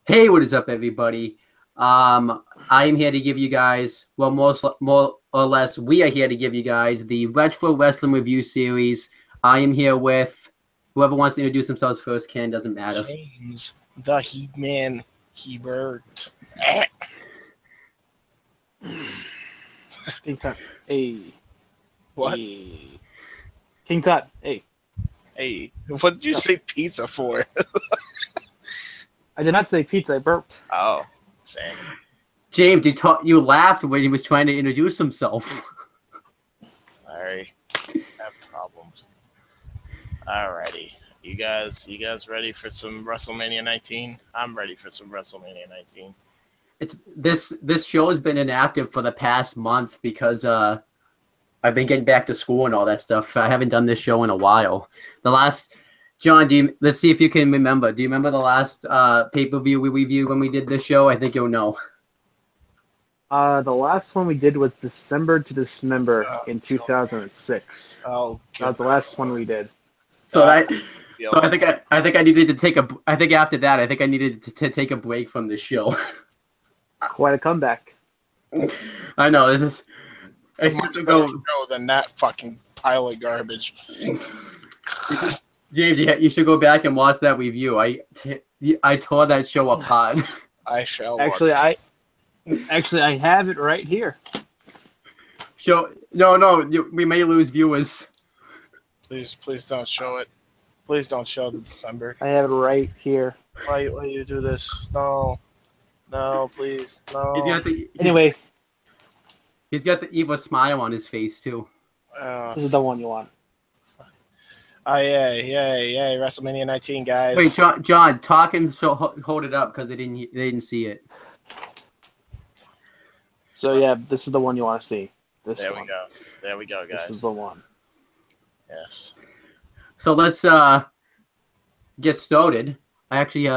Hey, what is up, everybody? I am here to give you guys, well, more or less, we are here to give you guys the Retro Wrestling Review Series. I am here with whoever wants to introduce themselves first can, doesn't matter. James, the He-Man, Hebert. King Tut. Hey. What? Hey. King Tut. Hey. Hey, what did you say pizza for? I did not say pizza. I burped. Oh, same. James, you laughed when he was trying to introduce himself. Sorry, I have problems. Alrighty, you guys ready for some WrestleMania 19? I'm ready for some WrestleMania 19. This show has been inactive for the past month because I've been getting back to school and all that stuff. I haven't done this show in a while. John, let's see if you can remember. Do you remember the last pay-per-view we reviewed when we did this show? I think you'll know. The last one we did was December to Dismember in 2006. Oh, that was the last one we did. I think I needed to take a. I think after that, I think I needed to take a break from the show. Quite a comeback. I know this is. Much better show than that fucking pile of garbage. James, you should go back and watch that review. I tore that show apart. I shall. Actually, I have it right here. No, we may lose viewers. Please don't show it. Please don't show the December. I have it right here. Why you do this? No, please, no. Anyway, he's got the evil smile on his face too. This is the one you want. Oh, yay, WrestleMania 19, guys. Wait, John, talk and hold it up because they didn't see it. So yeah, this is the one you want to see. There we go, guys. This is the one. Yes. So let's get started. I actually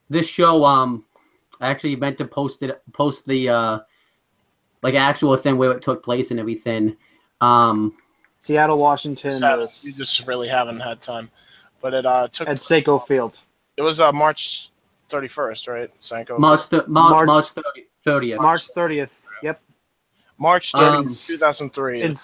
this show I actually meant to post the like actual thing where it took place and everything. Seattle, Washington. You just really haven't had time, but it took at Seiko Field. It was March 31st, right? Seiko. March 30th. March 30th. Yep. March 30th, 2003.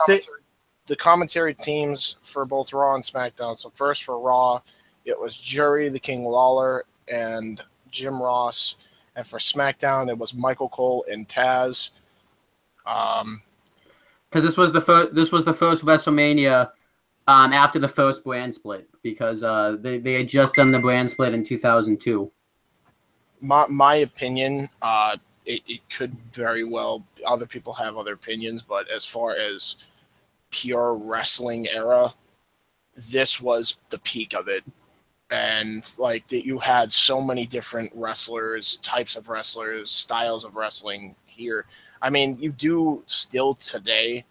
The commentary teams for both Raw and SmackDown. So first for Raw, it was Jerry the King Lawler and Jim Ross, and for SmackDown it was Michael Cole and Taz. Because this was the first WrestleMania after the first brand split, because they had just done the brand split in 2002. My opinion, it could very well. Other people have other opinions, but as far as pure wrestling era, this was the peak of it, and like that you had so many different wrestlers, types of wrestlers, styles of wrestling here. I mean, you do still today,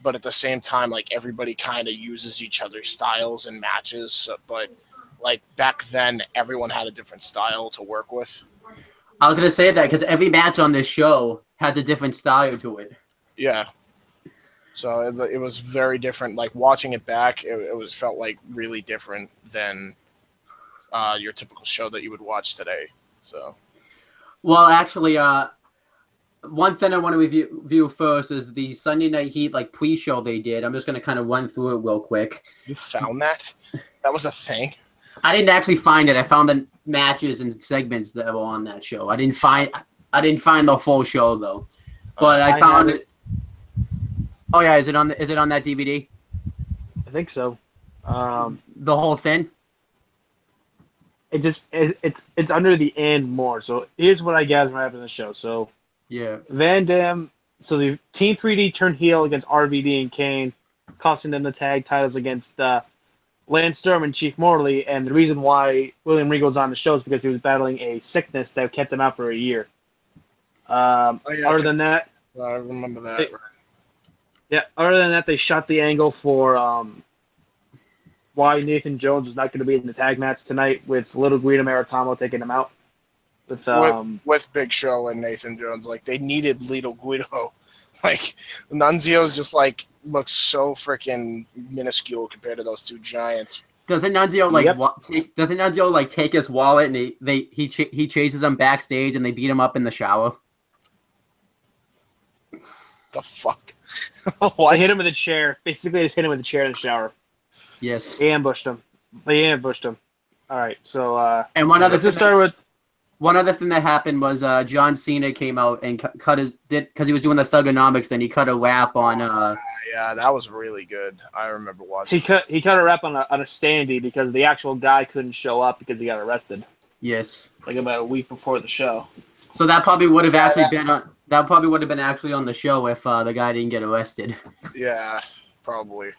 but at the same time, like everybody kind of uses each other's styles in matches. So, but like back then, everyone had a different style to work with. I was gonna say that because every match on this show has a different style to it. Yeah. So it was very different. Like watching it back, it felt like really different than your typical show that you would watch today. So. Well, actually, one thing I want to review first is the Sunday Night Heat like pre-show they did. I'm just gonna kind of run through it real quick. You found that? That was a thing? I didn't actually find it. I found the matches and segments that were on that show. I didn't find the full show though, but I found it. Oh yeah, is it on that DVD? I think so. The whole thing. It's under the and more. So here's what I gathered after the show. So yeah, Van Dam. So the Team 3D turned heel against RVD and Kane, costing them the tag titles against Lance Storm and Chief Morley. And the reason why William Regal's on the show is because he was battling a sickness that kept him out for a year. Other than that, I remember that. Other than that, they shot the angle for why Nathan Jones was not going to be in the tag match tonight, with Little Guido Maritamo taking him out. With Big Show and Nathan Jones, like they needed Little Guido. Like Nunzio's just like looks so freaking minuscule compared to those two giants. Doesn't Nunzio doesn't Nunzio like take his wallet and he chases him backstage and they beat him up in the shower? The fuck? They hit him with a chair. Basically, they just hit him with a chair in the shower. Yes. They ambushed him. All right, so and let's just start with. One other thing that happened was John Cena came out and cut because he was doing the Thugonomics. Then he cut a rap on. Yeah, that was really good. I remember watching. He cut a rap on a standee because the actual guy couldn't show up because he got arrested. Yes. Like about a week before the show. So that probably would have been on. That probably would have been actually on the show if the guy didn't get arrested. Yeah, probably.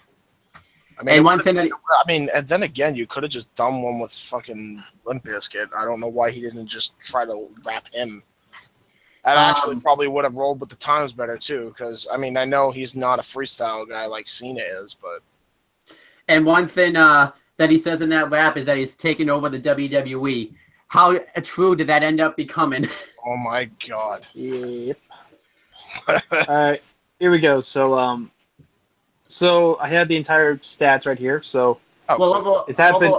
And one thing and then again, you could have just done one with fucking Limp Bizkit. I don't know why he didn't just try to rap him. That actually probably would have rolled with the times better too, because I know he's not a freestyle guy like Cena is, but. And one thing that he says in that rap is that he's taking over the WWE. How true did that end up becoming? Oh my god. Yep. All right, here we go. So I had the entire stats right here. So it's happened.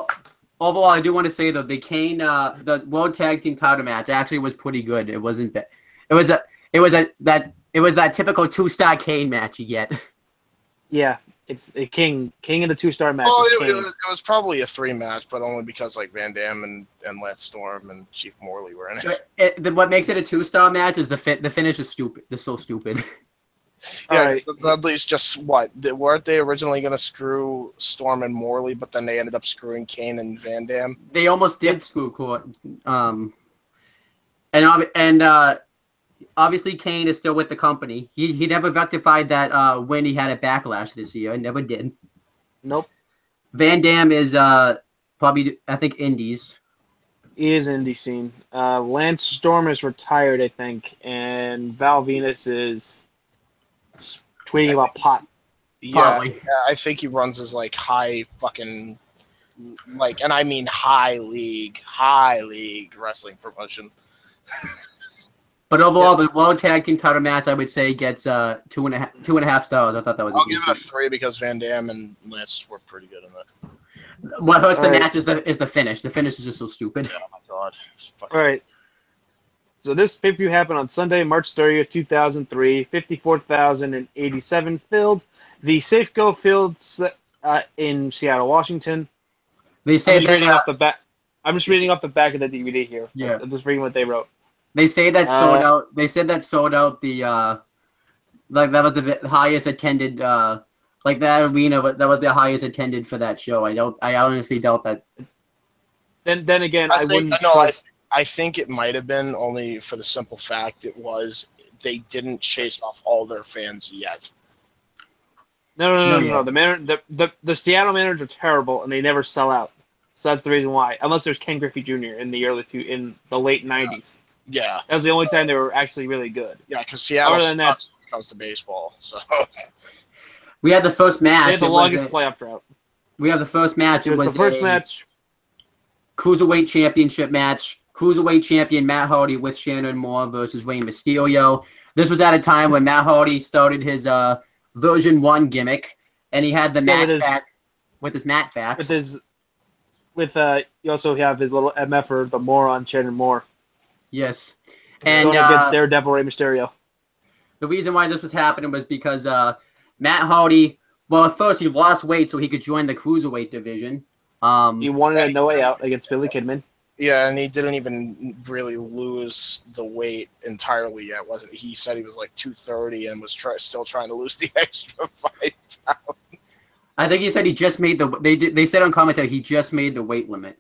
Overall, I do want to say though, the World Tag Team Title match actually was pretty good. It wasn't bad. It was that typical 2-star Kane match you get. Yeah, it's a King in the 2-star match. It was probably a 3 match, but only because like Van Dam and Lance Storm and Chief Morley were in it. What makes it a 2-star match is the finish is stupid. It's so stupid. Yeah, right. The Dudleys just weren't they originally going to screw Storm and Morley, but then they ended up screwing Kane and Van Dam. They almost did screw Court. Obviously Kane is still with the company. He never rectified that when he had a Backlash this year. Never did. Nope. Van Dam is probably I think Indies. He is indie scene. Lance Storm is retired, I think, and Val Venus is tweeting about pot. Yeah, I think he runs his like high fucking and I mean high league wrestling promotion. But overall, the World Tag Team Title match, I would say, gets 2.5 stars. I thought that was. I'll give it a 3 because Van Dam and Lance were pretty good in it. What hurts the match is the finish. The finish is just so stupid. Oh my god! All right. So this pay-per-view happened on Sunday, March 30th, 2003. 54,087 filled. The Safeco Field in Seattle, Washington. They say I'm just reading off the back. I'm just reading off the back of the DVD here. Yeah. I'm just reading what they wrote. They say that sold out. They said that sold out the that was the highest attended that arena. That was the highest attended for that show. I honestly doubt that. Then again, I think it might have been only for the simple fact they didn't chase off all their fans yet. No. The Seattle managers are terrible and they never sell out. So that's the reason why. Unless there's Ken Griffey Jr. in the late 90s. Yeah. That was the only time they were actually really good. Yeah, because Seattle sucks when it comes to baseball. So we had the first match. They had the longest playoff drought. We have the first match. It was the first match. Cruiserweight Championship match. Cruiserweight champion Matt Hardy with Shannon Moore versus Rey Mysterio. This was at a time when Matt Hardy started his version 1 gimmick, and he had the with his Matt Facts. You also have his little MFer, the moron Shannon Moore. Yes. And going against Daredevil Rey Mysterio. The reason why this was happening was because Matt Hardy, well, at first he lost weight so he could join the Cruiserweight division. He wanted a No Way Out against Billy Kidman. Yeah, and he didn't even really lose the weight entirely yet, wasn't he? He said he was like 230 and was still trying to lose the extra 5 pounds. I think he said he just made they said on commentary he just made the weight limit.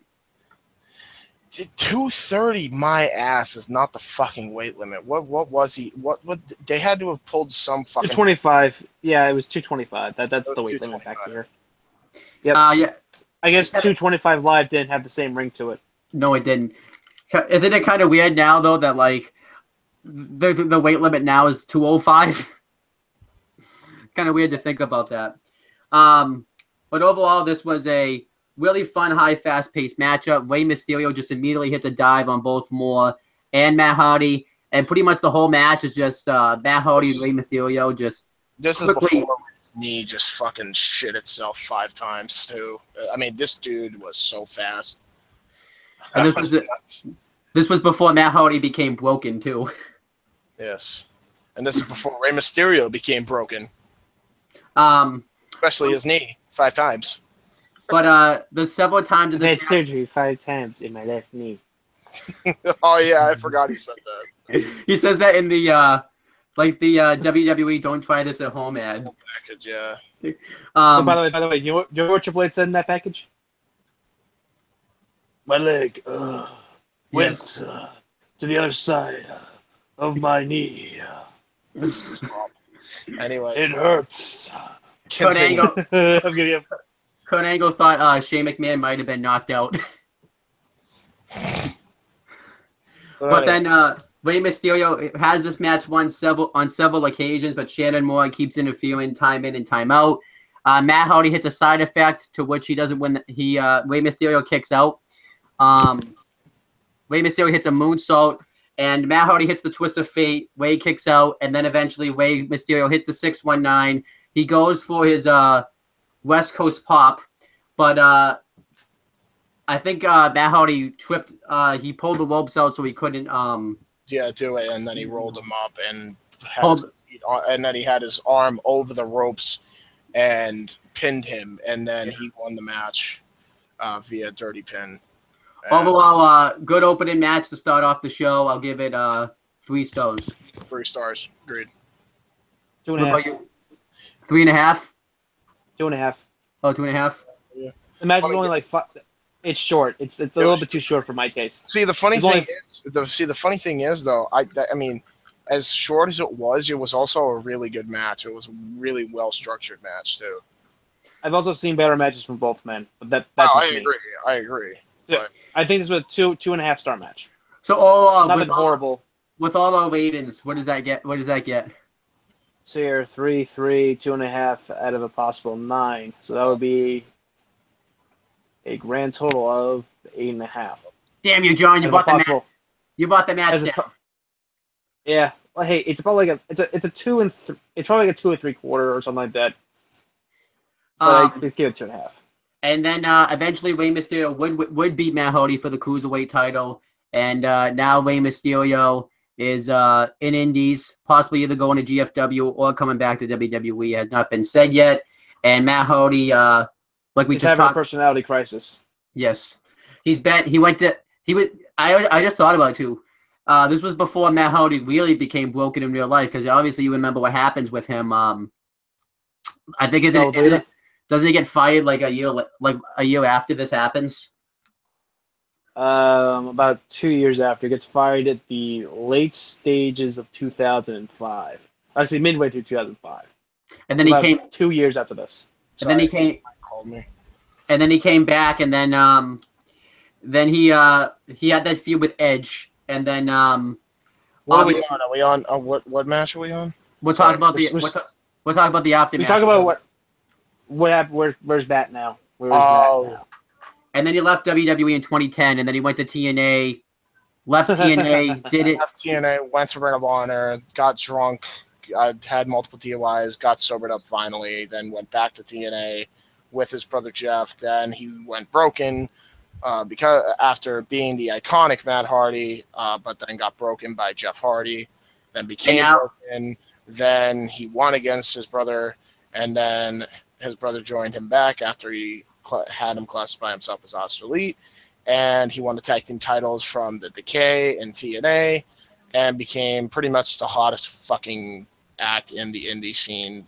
230, my ass, is not the fucking weight limit. What was he? What they had to have pulled some fucking 225. Yeah, it was 225. That's the weight limit back here. Yep. Yeah. I guess 225 Live didn't have the same ring to it. No, it didn't. Isn't it kind of weird now though that like the weight limit now is 205? Kind of weird to think about that. But overall, this was a really fun, high, fast-paced matchup. Rey Mysterio just immediately hit the dive on both Moore and Matt Hardy, and pretty much the whole match is just Matt Hardy and Rey Mysterio just This is knee just fucking shit itself 5 times too. I mean, this dude was so fast. And this was before Matt Hardy became broken too. Yes, and this is before Rey Mysterio became broken. Especially his knee 5 times. But there's several times in I this had surgery 5 times in my left knee. Oh yeah, I forgot he said that. He says that in the WWE "Don't try this at home" ad. Package, yeah. So by the way, you know what Triple H said in that package? My leg went to the other side of my knee. Anyway, It hurts. Kurt Angle, I'm giving you. Kurt Angle thought Shane McMahon might have been knocked out. But then Rey Mysterio has this match won on several occasions, but Shannon Moore keeps interfering time in and time out. Matt Hardy hits a side effect to which he doesn't win. Rey Mysterio kicks out. Rey Mysterio hits a moonsault, and Matt Hardy hits the twist of fate. Rey kicks out, and then eventually Rey Mysterio hits the 619. He goes for his West Coast pop, but I think Matt Hardy tripped. He pulled the ropes out so he couldn't. Do it, and then he rolled him up and then he had his arm over the ropes and pinned him, and then he won the match via dirty pin. Overall, good opening match to start off the show. I'll give it 3 stars. 3 stars. Agreed. 2.5. 3.5. 2.5. Oh, 2.5. Yeah. The match is only like 5. It's short. It's a little bit too short for my taste. See, the funny thing is, though, I mean, as short as it was also a really good match. It was a really well structured match too. I've also seen better matches from both men, but that's I agree. But I think this was a 2.5 star match. So, nothing horrible. With all our ratings, what does that get? So here, 3, 2.5 out of a possible 9. So that would be a grand total of 8.5. Damn you, John! You bought the match. You bought the match down. Yeah. Well, hey, it's probably like it's a 2 and it's probably like a 2 or 3/4 or something like that. But let's give it 2.5. And then eventually Rey Mysterio would beat Matt Hardy for the Cruiserweight title, and now Rey Mysterio is in Indies, possibly either going to GFW or coming back to WWE. Has not been said yet. And Matt Hardy, like we He's just having talked, a personality crisis. Yes, I just thought about it too. This was before Matt Hardy really became broken in real life, because obviously you remember what happens with him. I think doesn't he get fired like a year after this happens? About 2 years after. He gets fired at the late stages of 2005. Actually, midway through 2005. And then he came 2 years after this. And then he came. And then he came back, and then he had that feud with Edge, and then what are we on? Are we on? What match are we on? We'll talk about the aftermath. We talk about what happened. Where's that now? Where's that now? And then he left WWE in 2010, and then he went to TNA, left TNA, did it. Left TNA, went to Ring of Honor, got drunk, had multiple DUIs, got sobered up finally, then went back to TNA with his brother Jeff. Then he went broken because after being the iconic Matt Hardy, but then got broken by Jeff Hardy, then became broken. Then he won against his brother, and then his brother joined him back after he had him classify himself as Oscar Elite, and he won the tag team titles from the Decay and TNA, and became pretty much the hottest fucking act in the indie scene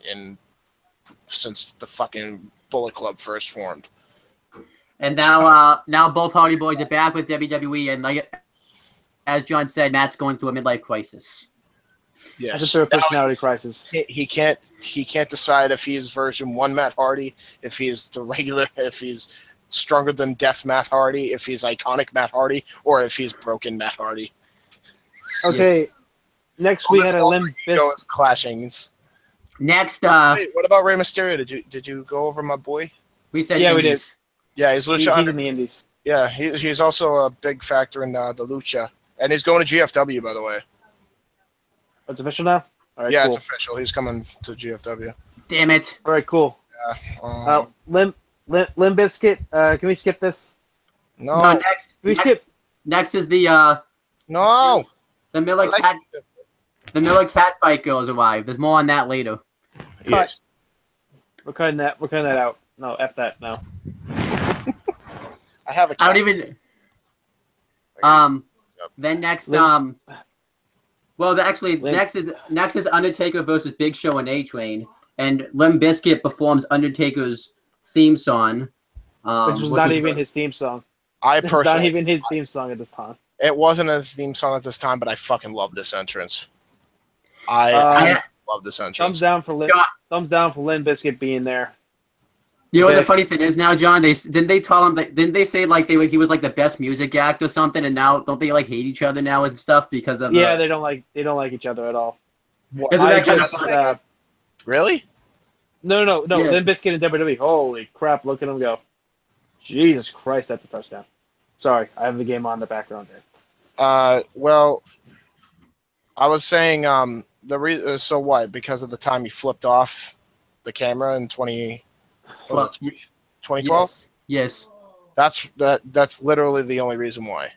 since the fucking Bullet Club first formed. And now both Hardy Boys are back with WWE, and like as John said, Matt's going through a midlife crisis. Yes. That's a personality crisis. He can't decide if he's version 1 Matt Hardy, if he's stronger than death Matt Hardy, if he's iconic Matt Hardy, or if he's broken Matt Hardy. Okay. Yes. Next we had a Limp Bizkit clashings. Next, wait, what about Rey Mysterio? Did you go over my boy? We said Indies. We did. Yeah, he's Lucha. He's in the Indies. Yeah, he's also a big factor in the Lucha, and he's going to GFW, by the way. It's official now? All right, yeah, cool. It's official. He's coming to GFW. Damn it. All right, cool. Limb Biscuit. Can we skip this? No. No, skip? Next is the No. the Miller cat. The Miller cat fight girls arrive. There's more on that later. Yes. We're cutting that out. No, F that. No. I have a cat. I don't even. Then next, next is Undertaker versus Big Show and A-Train, and Limp Bizkit performs Undertaker's theme song, which was not even his theme song. It's not even his theme song at this time. It wasn't his theme song at this time, but I fucking love this entrance. I love this entrance. Thumbs down for Limp Bizkit being there. You know what the funny thing is now, John? Didn't they say like he was like the best music act or something, and now don't they like hate each other now and stuff because of they don't like each other at all. Isn't that kind of funny? Really? No. Yeah. Limp Bizkit and WWE. Holy crap! Look at him go. Jesus Christ, that's a touchdown. Sorry, I have the game on in the background there. Well, I was saying so what? Because of the time he flipped off the camera in 2012? Yes. That's literally the only reason why.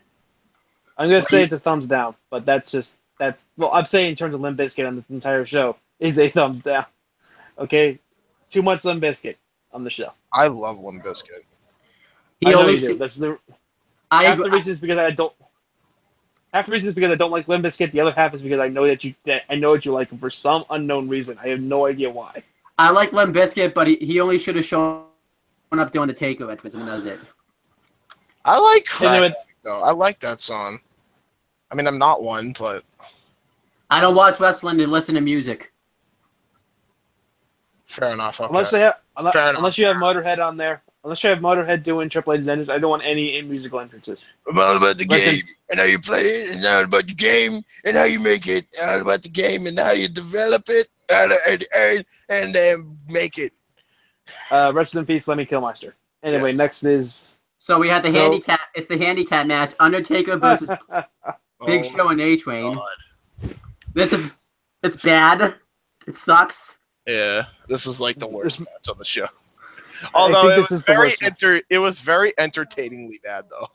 I'm gonna say it's a thumbs down, but that's I'm saying in terms of Limp Bizkit on this entire show is a thumbs down. Okay, too much Limp Bizkit on the show. I love Limp Bizkit. I know you do. That's half the reason is because I don't. Half the reason is because I don't like Limp Bizkit. The other half is because I know that you like him for some unknown reason. I have no idea why. I like Limp Bizkit, but he only should have shown up doing the Takeover entrance, and that was it. I like Crack, though. I like that song. I mean, I'm not one, but I don't watch wrestling to listen to music. Fair enough. Okay. Unless you have Motorhead on there. Unless you have Motorhead doing Triple H's entrance, I don't want any musical entrances. I'm all about the game and how you play it, and all about the game and how you make it, all about the game and how you develop it, and then make it. Rest in peace, Lemmy Kilmister. Anyway, Yes. Next is. So we had the handicap. It's the handicap match: Undertaker versus Big Show and A-Train. It's bad. It sucks. Yeah, this was like the worst match on the show. Although it was very entertainingly bad though.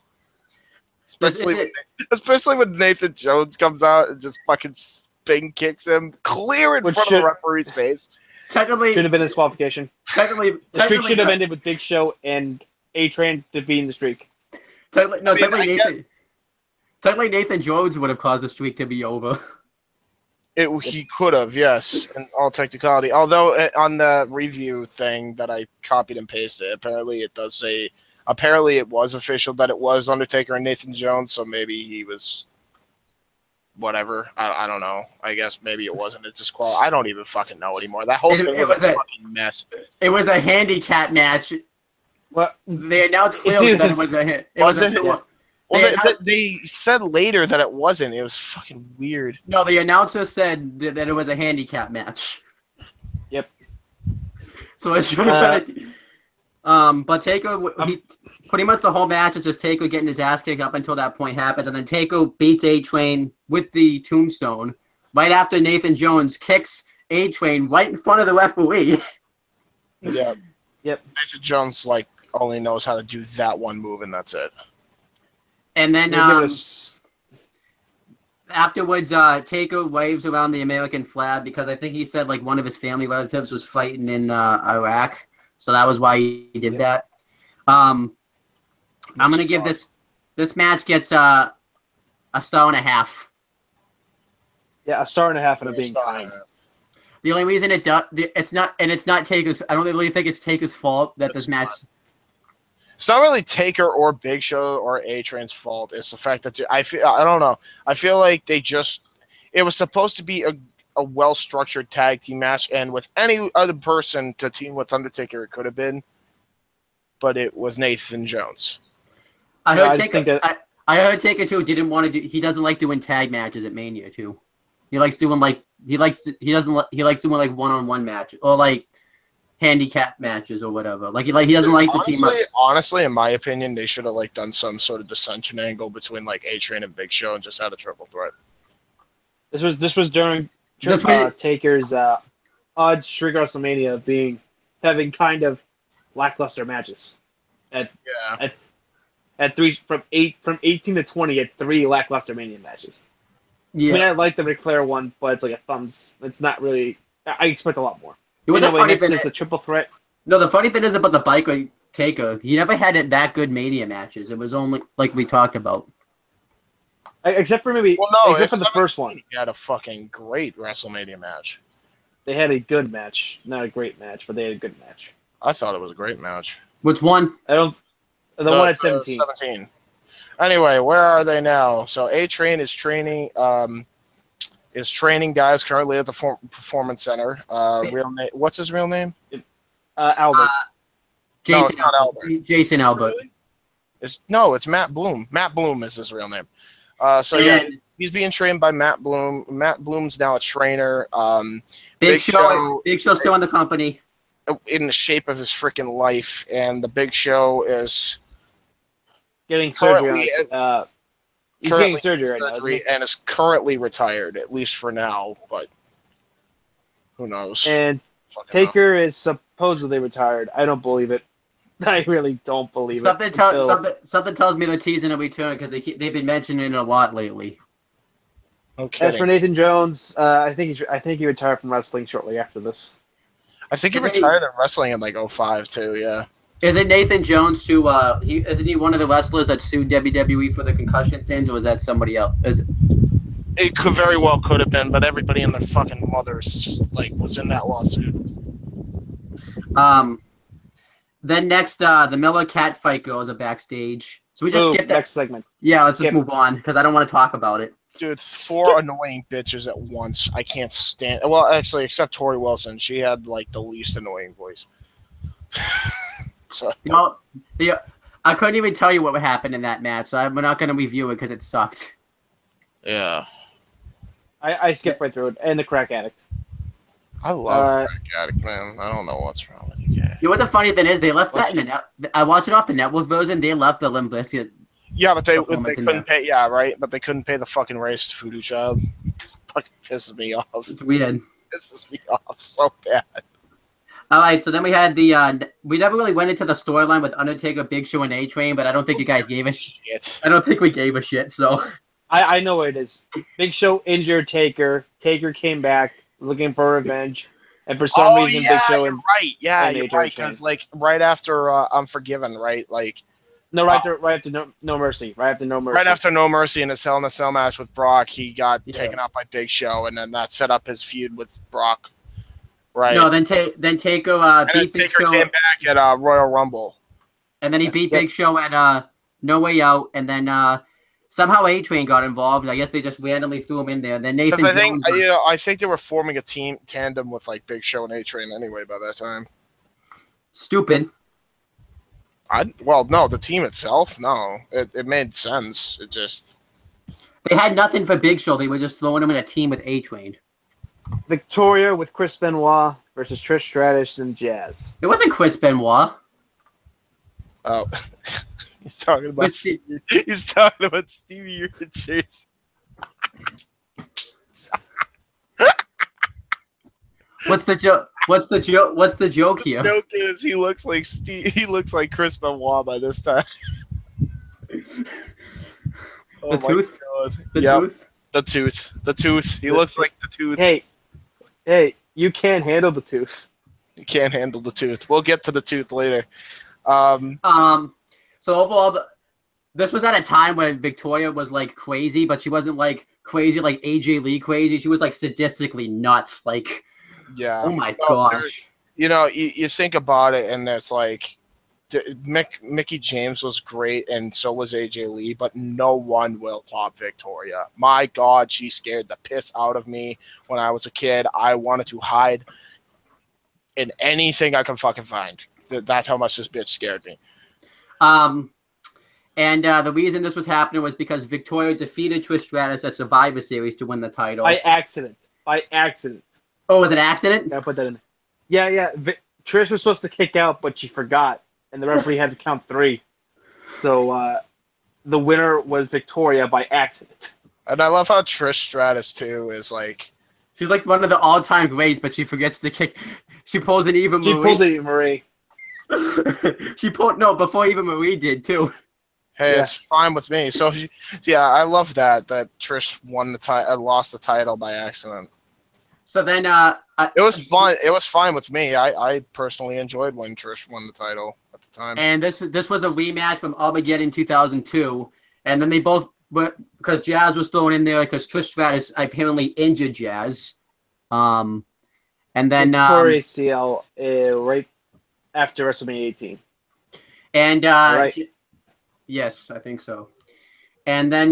Especially when Nathan Jones comes out and just fucking spin kicks him clear in front of the referee's face. Technically, should have been a disqualification. The streak should have ended with Big Show and A-Train defeating the streak. Technically Nathan Jones would have caused the streak to be over. He could have, yes, in all technicality. Although on the review thing that I copied and pasted, apparently it does say, apparently it was official that it was Undertaker and Nathan Jones, so maybe he was whatever. I don't know. I guess maybe it wasn't a disqualification. I don't even fucking know anymore. That whole thing was a fucking mess. It was a handicap match. What? They announced clearly that it was a hit. They said later that it wasn't. It was fucking weird. No, the announcer said that it was a handicap match. Yep. So it should have been. But Taker, pretty much the whole match is just Taker getting his ass kicked up until that point happens, and then Taker beats A-Train with the tombstone right after Nathan Jones kicks A-Train right in front of the referee. Yeah. Yep. Nathan Jones only knows how to do that one move, and that's it. And then afterwards, Taker waves around the American flag because I think he said one of his family relatives was fighting in Iraq, so that was why he did that. I'm gonna give this match gets a 1.5 stars. Yeah, 1.5 stars and it being kind. The only reason it's not Taker's. I don't really think it's Taker's fault that this match. It's not really Taker or Big Show or A-Train's fault. It's the fact that I don't know. I feel like it was supposed to be a well-structured tag team match, and with any other person to team with Undertaker, it could have been, but it was Nathan Jones. I heard Taker too didn't want to do. He doesn't like doing tag matches at Mania too. He likes doing he likes doing one-on-one matches or handicap matches or whatever. He doesn't like the team up. Honestly, in my opinion, they should have done some sort of dissension angle between A-Train and Big Show and just had a triple threat. This was during Taker's odd streak WrestleMania having kind of lackluster matches. At Yeah. at three from 18 to 20 at 3 lackluster Mania matches. Yeah. I mean, I like the Ric Flair one, but it's like a thumbs. It's not really. I expect a lot more. You know what the Anyway, funny next thing is the triple threat. No, the funny thing is about the Biker Taker. He never had it that good Mania matches. It was only like we talked about. Except for maybe except for the first one. He had a fucking great WrestleMania match. They had a good match, not a great match, but they had a good match. I thought it was a great match. Which one? I don't. The one at 17. 17. Anyway, where are they now? So A-Train is training. Is training guys currently at the Performance Center. Real name? What's his real name? Albert. Jason. No, it's not Albert. Jason Albert. Really? It's Matt Bloom. Matt Bloom is his real name. Yeah, he's being trained by Matt Bloom. Matt Bloom's now a trainer. Big Show still in the company. In the shape of his freaking life, and the Big Show is getting surgery. He's getting surgery right now. And is currently retired, at least for now. But who knows? And Taker is supposedly retired. I don't believe it. I really don't believe it. Something tells me they're teasing a return because they've been mentioning it a lot lately. Okay. As for Nathan Jones, I think he retired from wrestling shortly after this. I think he retired in wrestling in like 05 too. Yeah. Is it Nathan Jones too? Isn't he one of the wrestlers that sued WWE for the concussion things, or is that somebody else? It very well could have been, but everybody and their fucking mothers just was in that lawsuit. Then next, the Miller Cat fight goes backstage. So we just skip that next segment. Yeah, let's just move on because I don't want to talk about it. Dude, 4 annoying bitches at once. I can't stand. Well, actually, except Tori Wilson, she had the least annoying voice. So I couldn't even tell you what happened in that match, so we're not going to review it because it sucked. Yeah, I skipped right through it, and the crack addict. I love crack addict, man. I don't know what's wrong with you guys. You know what the funny thing is? They left that in the net. I watched it off the network version. They left the Limp Bizkit. Yeah, but they couldn't pay. Yeah, right. But they couldn't pay the fucking race to Voodoo Child. Fucking pisses me off. It's weird. Pisses me off so bad. All right, so then we had we never really went into the storyline with Undertaker, Big Show, and A-Train, but I don't think you guys gave a shit. I don't think we gave a shit, so. I know what it is. Big Show injured Taker. Taker came back looking for revenge. And for some reason, Big Show you're right. Yeah, you're right. Because, right after Unforgiven, right? No, right after No Mercy. Right after No Mercy. Right after No Mercy in his Hell in a Cell match with Brock, he got taken out by Big Show, and then that set up his feud with Brock. Right. No, then Taker beat Big Show. Came back at Royal Rumble. And then he beat Big Show at No Way Out, and then somehow A-Train got involved. I guess they just randomly threw him in there. Then Nathan Jones. I think they were forming a tandem with Big Show and A-Train anyway by that time. Stupid. No, the team itself, no. It made sense. It just... They had nothing for Big Show. They were just throwing him in a team with A-Train. Victoria with Chris Benoit versus Trish Stratus and Jazz. It wasn't Chris Benoit. Oh. He's talking about Stevie Richards. What's the joke? What's the joke here? The joke is he looks like Chris Benoit by this time. The tooth? God. The tooth? The tooth. He looks like the tooth. Hey, you can't handle the tooth. You can't handle the tooth. We'll get to the tooth later. So overall, this was at a time when Victoria was crazy, but she wasn't crazy like AJ Lee crazy. She was sadistically nuts. Yeah. Oh my gosh. You think about it, and there's Mickie James was great, and so was AJ Lee, but no one will top Victoria. My God, she scared the piss out of me when I was a kid. I wanted to hide in anything I can fucking find. That's how much this bitch scared me. And the reason this was happening was because Victoria defeated Trish Stratus at Survivor Series to win the title. By accident. Oh, it was an accident? Yeah, put that in. Yeah. Trish was supposed to kick out, but she forgot, and the referee had to count 3. So the winner was Victoria by accident. And I love how Trish Stratus too is She's like one of the all-time greats, but she forgets to kick. She pulls an Eva Marie. She pulled it, Marie. She pulled before Eva Marie did too. Hey, Yeah. it's fine with me. So, yeah, I love that Trish won the title, lost the title by accident. So then, It was fun. It was fine with me. I personally enjoyed when Trish won the title at the time. And this was a rematch from Armageddon 2002, and then they both because Jazz was thrown in there because Trish Stratus apparently injured Jazz, and then Victoria ACL right after WrestleMania 18. and Right. Yes, I think so. And then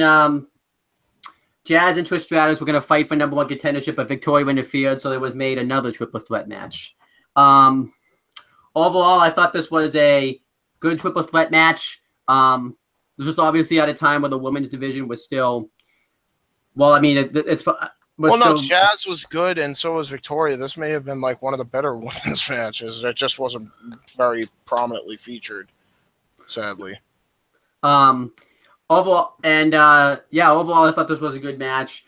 Jazz and Trish Stratus were going to fight for #1 contendership, but Victoria interfered, so it was made another triple threat match. Overall, I thought this was a good triple threat match. This was obviously at a time where the women's division was still, well, I mean, Jazz was good, and so was Victoria. This may have been like one of the better women's matches. It just wasn't very prominently featured, sadly. Overall, I thought this was a good match.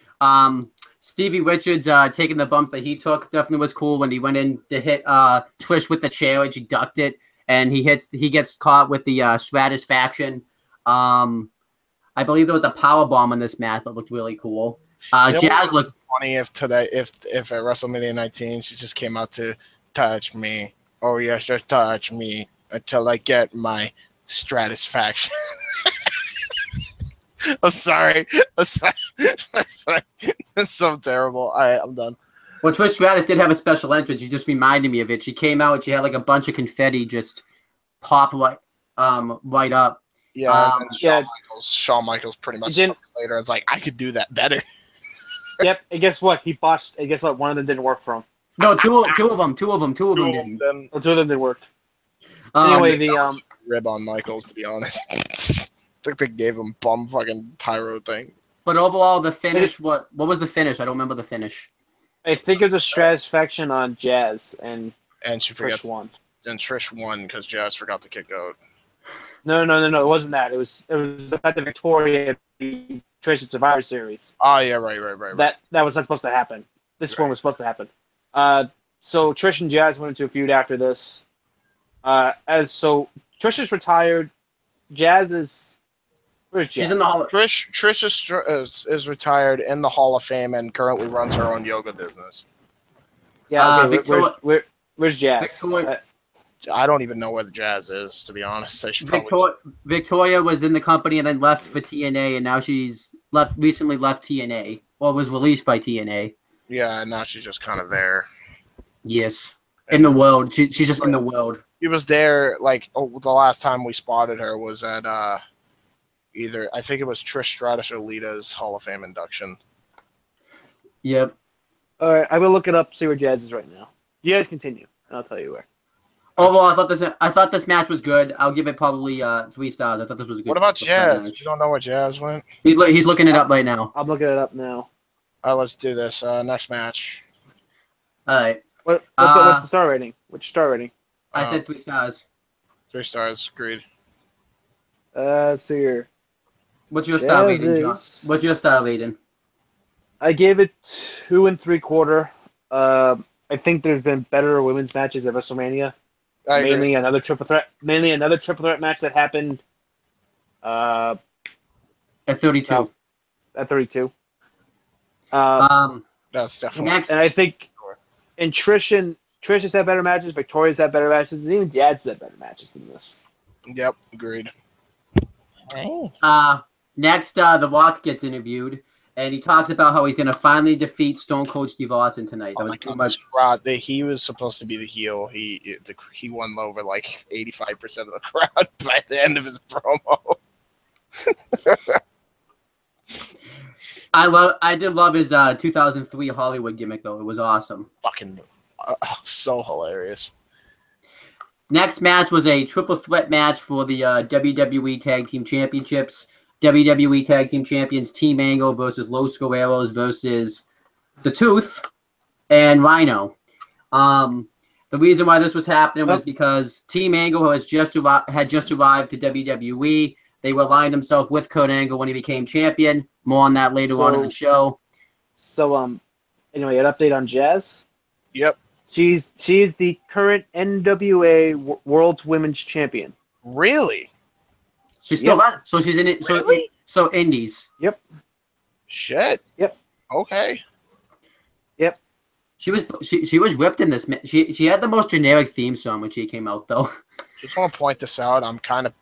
Stevie Richards taking the bump that he took definitely was cool when he went in to hit Trish with the chair and she ducked it, and he gets caught with the Stratus faction. I believe there was a power bomb in this match that looked really cool. Jazz looked funny if at WrestleMania 19 she just came out to touch me. Oh yes, just touch me until I get my Stratus faction. I'm sorry. That's so terrible. All right, I'm done. Well, Trish Stratus did have a special entrance. You just reminded me of it. She came out and she had like a bunch of confetti just pop right up. Yeah, Shawn Michaels pretty much later. It's like, I could do that better. Yep, and guess what? He botched. And guess what? One of them didn't work for him. No, two of them didn't. Well, two of them didn't work. Anyway, rib on Michaels, to be honest. I think they gave him bum fucking pyro thing. But overall, the finish, what was the finish? I don't remember the finish. I think it was a Stratus faction on Jazz, and she Trish won. And Trish won because Jazz forgot to kick out. No, it wasn't that. It was the fact that Victoria beat Trish at Survivor Series. Oh yeah, right. That was not supposed to happen. This one was supposed to happen. So Trish and Jazz went into a feud after this. Trish is retired. Jazz is. Where's Jazz? She's in the Hall. Trish is retired in the Hall of Fame and currently runs her own yoga business. Yeah, okay. Where's Jazz? I don't even know where the Jazz is, to be honest. Victoria was in the company and then left for TNA, and now she's recently left TNA, or was released by TNA. Yeah, now she's just kind of there. Yes, in the world. She's just in the world. She was there, the last time we spotted her was at either, I think it was Trish Stratus or Lita's Hall of Fame induction. Yep. All right, I will look it up, see where Jazz is right now. You guys continue, and I'll tell you where. Overall, I thought this match was good. I'll give it probably 3 stars. I thought this was a good. What about Jazz? You don't know where Jazz went? He's looking it up right now. I'm looking it up now. All right, let's do this. Next match. All right. What's the star rating? Which star rating? I said 3 stars. 3 stars. Agreed. Let's see here. What's your star rating, John? What's your star rating? I gave it 2 3/4. I think there's been better women's matches at WrestleMania. Mainly another triple threat match that happened at 32. At 32. That's definitely next. And I think Trish has had better matches, Victoria's had better matches, and even Jazz had better matches than this. Yep, agreed. Next, The Rock gets interviewed, and he talks about how he's going to finally defeat Stone Cold Steve Austin tonight. That was pretty much. He was supposed to be the heel. He won over 85% of the crowd by the end of his promo. I did love his 2003 Hollywood gimmick though. It was awesome. Fucking so hilarious. Next match was a triple threat match for the WWE Tag Team Championships. WWE Tag Team Champions Team Angle versus Los Guerreros versus The Tooth and Rhino. The reason why this was happening was because Team Angle had just arrived to WWE. They aligned themselves with Kurt Angle when he became champion. More on that later on in the show. So, Anyway, an update on Jazz. Yep. She is the current NWA World's Women's Champion. Really? She's still so she's in it. Really? So indies. Yep. Shit. Yep. Okay. Yep. She was ripped in this. She had the most generic theme song when she came out though. Just want to point this out. I'm kind of.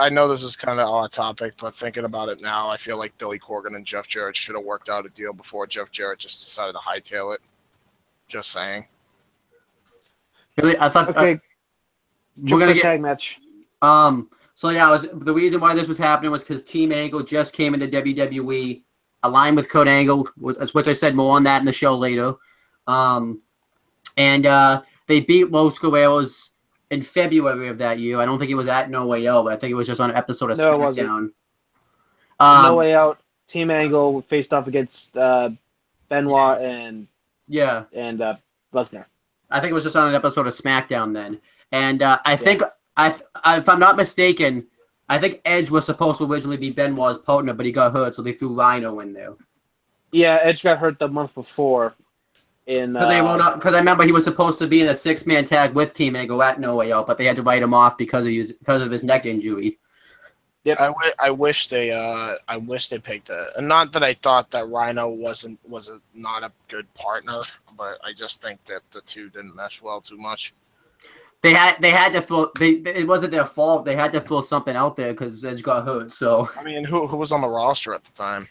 I know this is kind of off topic, but thinking about it now, I feel like Billy Corgan and Jeff Jarrett should have worked out a deal before Jeff Jarrett just decided to hightail it. Just saying. Really, I thought. Okay. We're gonna get tag match. So yeah, the reason why this was happening was because Team Angle just came into WWE, aligned with Kurt Angle, which I said more on that in the show later. And they beat Los Guerreros in February of that year. I don't think it was at No Way Out, but I think it was just on an episode of SmackDown. It wasn't. No Way Out. Team Angle faced off against Benoit and Lesnar. I think it was just on an episode of SmackDown then. And I think, if I'm not mistaken, I think Edge was supposed to originally be Benoit's partner, but he got hurt, so they threw Rhino in there. Yeah, Edge got hurt the month before. Because I remember he was supposed to be in a 6-man tag with Team Angle at No Way Out, but they had to write him off because of his neck injury. Yep. I wish they picked not that I thought that Rhino was not a good partner, but I just think that the two didn't mesh well too much. They had to throw. It wasn't their fault. They had to throw something out there because Edge got hurt. So I mean, who was on the roster at the time?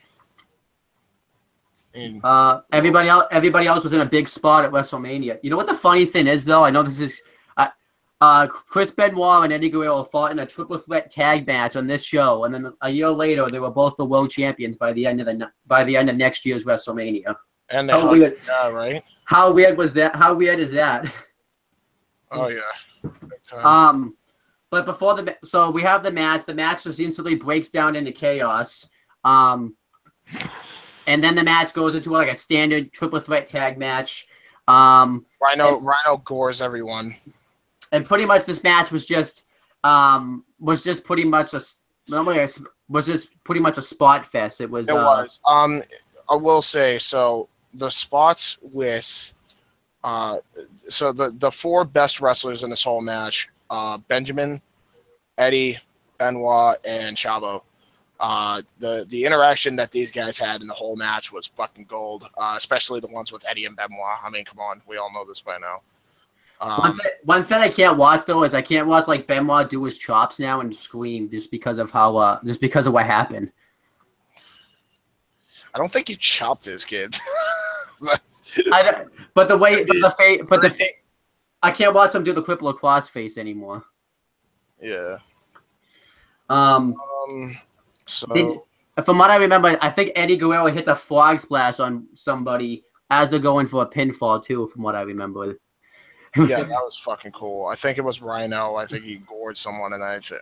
Everybody else was in a big spot at WrestleMania. You know what the funny thing is, though? I know this is Chris Benoit and Eddie Guerrero fought in a triple threat tag match on this show, and then a year later they were both the world champions by the end of next year's WrestleMania. And how weird, right? How weird was that? How weird is that? Oh yeah. But before so we have the match. The match just instantly breaks down into chaos. And then the match goes into like a standard triple threat tag match. Rhino gores everyone. And pretty much this match was just pretty much a spot fest. It was. I will say so. The spots with so the four best wrestlers in this whole match: Benjamin, Eddie, Benoit, and Chavo. The interaction that these guys had in the whole match was fucking gold, especially the ones with Eddie and Benoit. I mean, come on, we all know this by now. One thing I can't watch though is I can't watch like Benoit do his chops now and scream just because of what happened. I don't think he chopped his kid. I can't watch him do the crippler cross face anymore. Yeah. So from what I remember, I think Eddie Guerrero hits a frog splash on somebody as they're going for a pinfall too. From what I remember. Yeah, that was fucking cool. I think it was Rhino. I think he gored someone,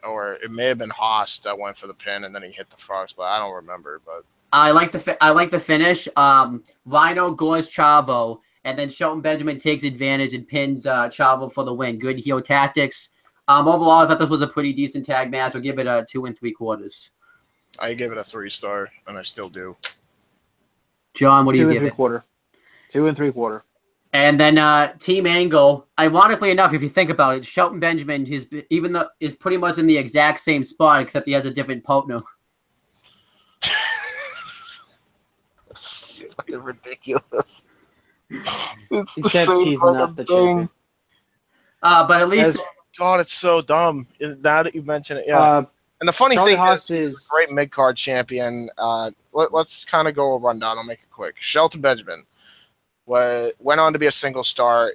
or it may have been Haas that went for the pin, and then he hit the frog splash. I don't remember, but I like the finish. Rhino gores Chavo, and then Shelton Benjamin takes advantage and pins Chavo for the win. Good heel tactics. Overall, I thought this was a pretty decent tag match. I'll give it a 2 3/4. I give it a 3-star, and I still do. John, what do you give it? 2 3/4. And then Team Angle. Ironically enough, if you think about it, Shelton Benjamin is pretty much in the exact same spot, except he has a different partner. That's fucking ridiculous. It's the Except same he's fucking not the thing. champion. But at least God, it's so dumb. Now that you mention it, yeah. And the funny thing is, he's a great mid-card champion. Let's kind of go a rundown. I'll make it quick. Shelton Benjamin went on to be a single star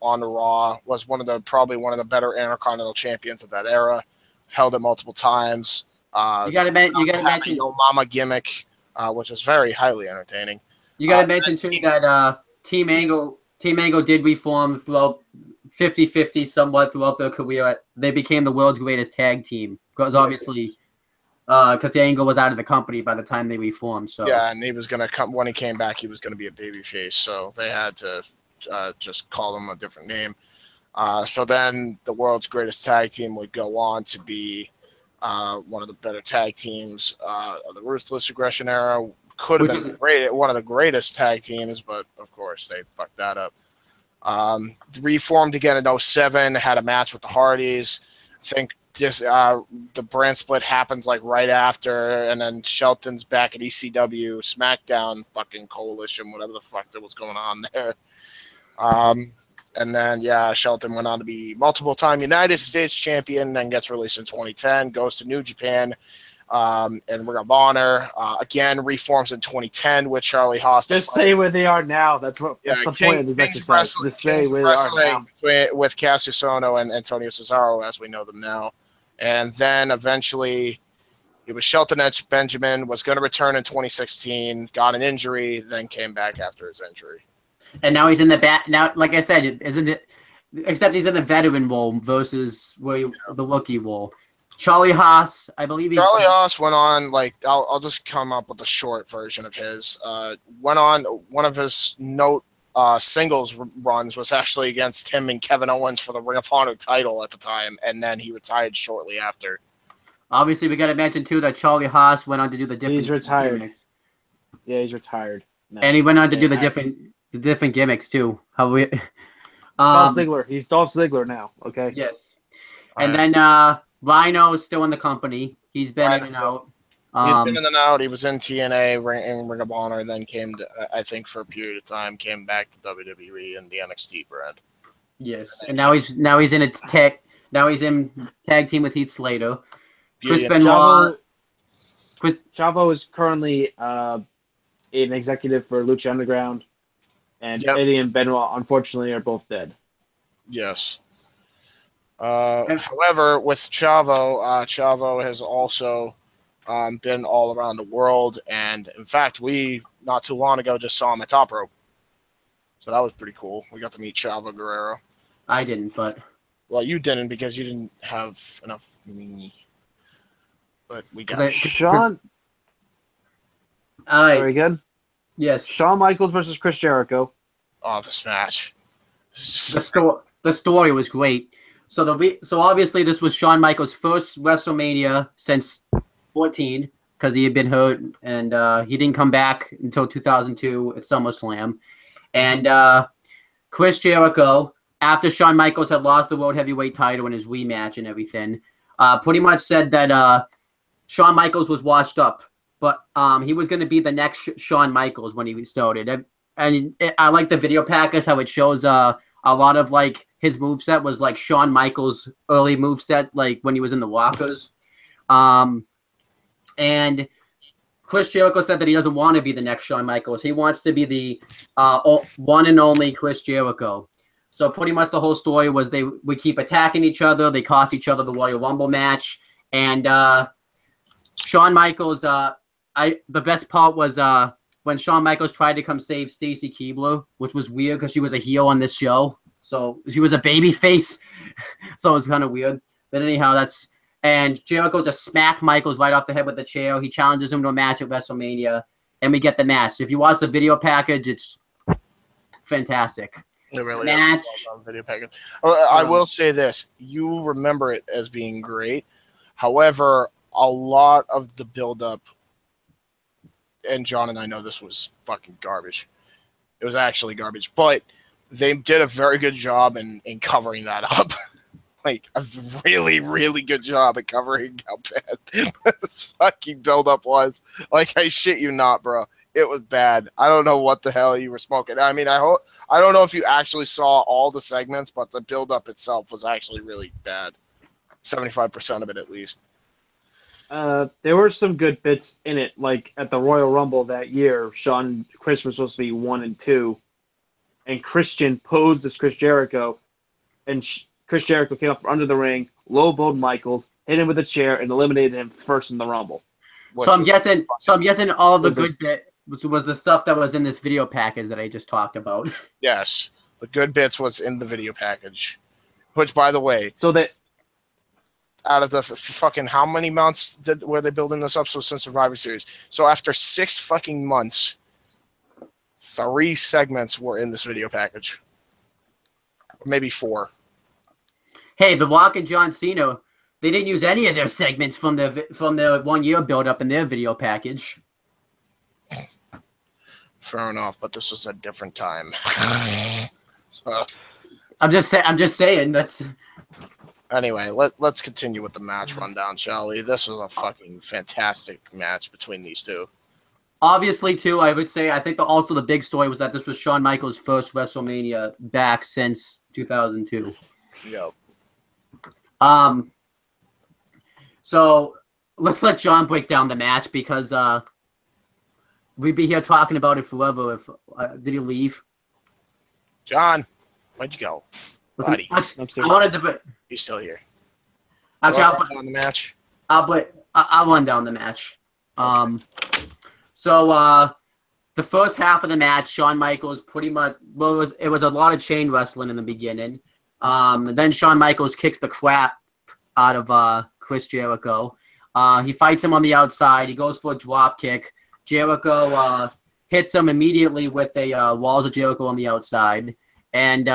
on the Raw. Was probably one of the better Intercontinental champions of that era. Held it multiple times. You got to mention Yo Mama gimmick, which was very highly entertaining. You got to mention too that Team Angle did reform throughout 50-50 somewhat throughout their career. They became the world's greatest tag team because obviously because Angle was out of the company by the time they reformed. So yeah, and he was gonna come when he came back. He was gonna be a babyface, so they had to just call him a different name. So then the world's greatest tag team would go on to be one of the better tag teams of the Ruthless Aggression era, could have Which been is- one of the greatest tag teams, but of course they fucked that up. Reformed again in 07, had a match with the Hardys. I think just the brand split happens like right after, and then Shelton's back at ECW, SmackDown, fucking Coalition, whatever the fuck that was going on there. And then, Shelton went on to be multiple-time United States champion, then gets released in 2010, goes to New Japan, and Ring of Honor. Again, reforms in 2010 with Charlie Haas. Just stay where they are now. That's the point of this exercise. Just stay where they are now. With Cassius Ohno and Antonio Cesaro, as we know them now. And then eventually, it was Shelton Edge Benjamin, was going to return in 2016, got an injury, then came back after his injury. And now he's in the back. Now, like I said, isn't it? Except he's in the veteran role versus the rookie role. Charlie Haas, I believe. Charlie Haas went on, like, I'll just come up with a short version of his. Went on, one of his singles runs was actually against him and Kevin Owens for the Ring of Honor title at the time, and then he retired shortly after. Obviously, we got to mention too that Charlie Haas went on to do the different. He's retired. Gimmicks. Yeah, he's retired. No. And he went on to do the different gimmicks too. How we? Dolph Ziggler. He's Dolph Ziggler now. Okay. Yes. And then Rhino is still in the company. He's been in and out. He's been in and out. He was in TNA, Ring of Honor, then came to, I think, for a period of time, came back to WWE and the NXT brand. Yes, and now he's in a tag. Now he's in tag team with Heath Slater. Chris Benoit. Chavo is currently an executive for Lucha Underground, and Eddie and Benoit, unfortunately, are both dead. Yes. However, with Chavo has also been all around the world, and in fact, we not too long ago just saw him at Top Rope, so that was pretty cool. We got to meet Chavo Guerrero. I didn't, but you didn't because you didn't have enough. But we got Shawn. All right. Very good. Yes. Shawn Michaels versus Chris Jericho. Oh, this match. The story was great. So obviously this was Shawn Michaels' first WrestleMania since 14 because he had been hurt and he didn't come back until 2002 at SummerSlam. And Chris Jericho, after Shawn Michaels had lost the World Heavyweight title in his rematch and everything, pretty much said that Shawn Michaels was washed up, but he was going to be the next Shawn Michaels when he started. And I like the video package, how it shows a lot of like his moveset was like Shawn Michaels' early moveset, like when he was in the Walkers. And Chris Jericho said that he doesn't want to be the next Shawn Michaels. He wants to be the one and only Chris Jericho. So pretty much the whole story was they would keep attacking each other. They cost each other the Royal Rumble match. And Shawn Michaels, the best part was when Shawn Michaels tried to come save Stacy Keibler, which was weird because she was a heel on this show. So she was a baby face. So it was kind of weird. But anyhow, and Jericho just smacked Michaels right off the head with the chair. He challenges him to a match at WrestleMania, and we get the match. If you watch the video package, it's fantastic. It really is a video package. I will say this. You remember it as being great. However, a lot of the build-up, and John and I know this was fucking garbage. It was actually garbage. But they did a very good job in covering that up. Like, a really, really good job at covering how bad this fucking build-up was. Like, I shit you not, bro. It was bad. I don't know what the hell you were smoking. I mean, I don't know if you actually saw all the segments, but the build-up itself was actually really bad. 75% of it, at least. There were some good bits in it, like at the Royal Rumble that year, Shawn and Chris were supposed to be 1 and 2, and Christian posed as Chris Jericho, and Chris Jericho came up from under the ring, lowballed Michaels, hit him with a chair, and eliminated him first in the Rumble. So I'm guessing all of the good bit was the stuff that was in this video package that I just talked about. Yes, the good bits was in the video package, which, by the way, so that out of the fucking how many months were they building this up? So since Survivor Series, so after 6 fucking months, 3 segments were in this video package, maybe 4. Hey, The Rock and John Cena, they didn't use any of their segments from the 1 year build up in their video package. fair enough, but this was a different time. So, I'm just saying that's. anyway, let's continue with the match rundown, shall we? This was a fucking fantastic match between these two. Obviously, too, I would say I think also the big story was that this was Shawn Michaels' first WrestleMania back since 2002. Yep. So let's let John break down the match because we'd be here talking about it forever. If did he leave? John, where'd you go? Buddy. Actually, I wanted to. He's still here. Actually, I'll on the match. I'll run down the match. Okay. So the first half of the match, Shawn Michaels pretty much it was a lot of chain wrestling in the beginning. Then Shawn Michaels kicks the crap out of Chris Jericho. He fights him on the outside. He goes for a drop kick. Jericho hits him immediately with a Walls of Jericho on the outside. And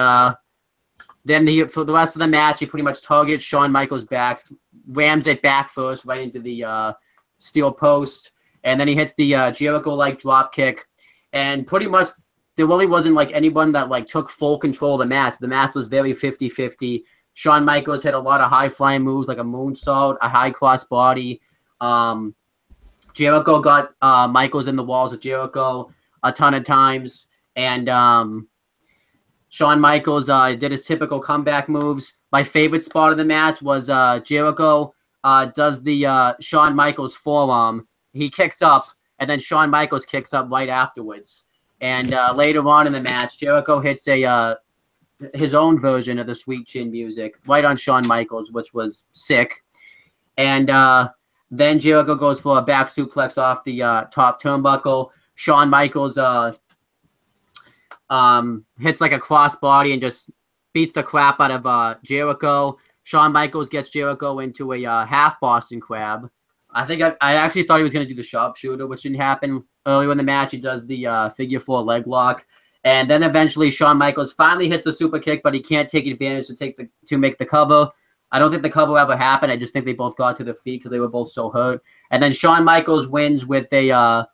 then for the rest of the match, he pretty much targets Shawn Michaels' back, rams it back first right into the steel post. And then he hits the Jericho-like drop kick. And pretty much there really wasn't like anyone that like took full control of the match. The match was very 50-50. Shawn Michaels hit a lot of high-flying moves like a moonsault, a high cross body. Jericho got Michaels in the Walls of Jericho a ton of times. And Shawn Michaels did his typical comeback moves. My favorite spot of the match was Jericho does the Shawn Michaels forearm. He kicks up, and then Shawn Michaels kicks up right afterwards. And later on in the match, Jericho hits his own version of the Sweet Chin music right on Shawn Michaels, which was sick. And then Jericho goes for a back suplex off the top turnbuckle. Shawn Michaels hits like a crossbody and just beats the crap out of Jericho. Shawn Michaels gets Jericho into a half Boston Crab. I actually thought he was going to do the sharpshooter, which didn't happen earlier in the match. He does the figure 4 leg lock. And then eventually Shawn Michaels finally hits the super kick, but he can't take advantage to make the cover. I don't think the cover ever happened. I just think they both got to their feet because they were both so hurt. And then Shawn Michaels wins with a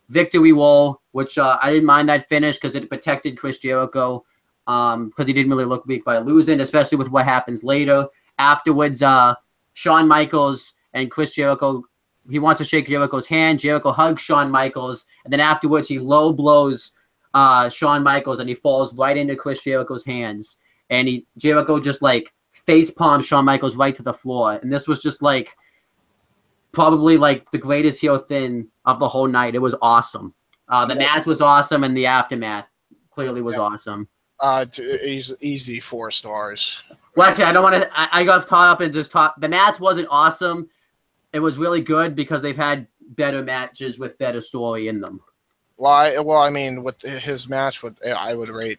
victory roll, which I didn't mind that finish because it protected Chris Jericho because he didn't really look weak by losing, especially with what happens later. Afterwards, Shawn Michaels and Chris Jericho, he wants to shake Jericho's hand. Jericho hugs Shawn Michaels, and then afterwards he low blows Shawn Michaels, and he falls right into Chris Jericho's hands. And Jericho just like face palms Shawn Michaels right to the floor. And this was just like probably like the greatest heel thing of the whole night. It was awesome. The match was awesome, and the aftermath clearly was awesome. Easy 4 stars. Well, actually, I don't want to. I got caught up and just talk. The match wasn't awesome. It was really good because they've had better matches with better story in them. Well, I mean, with his match I would rate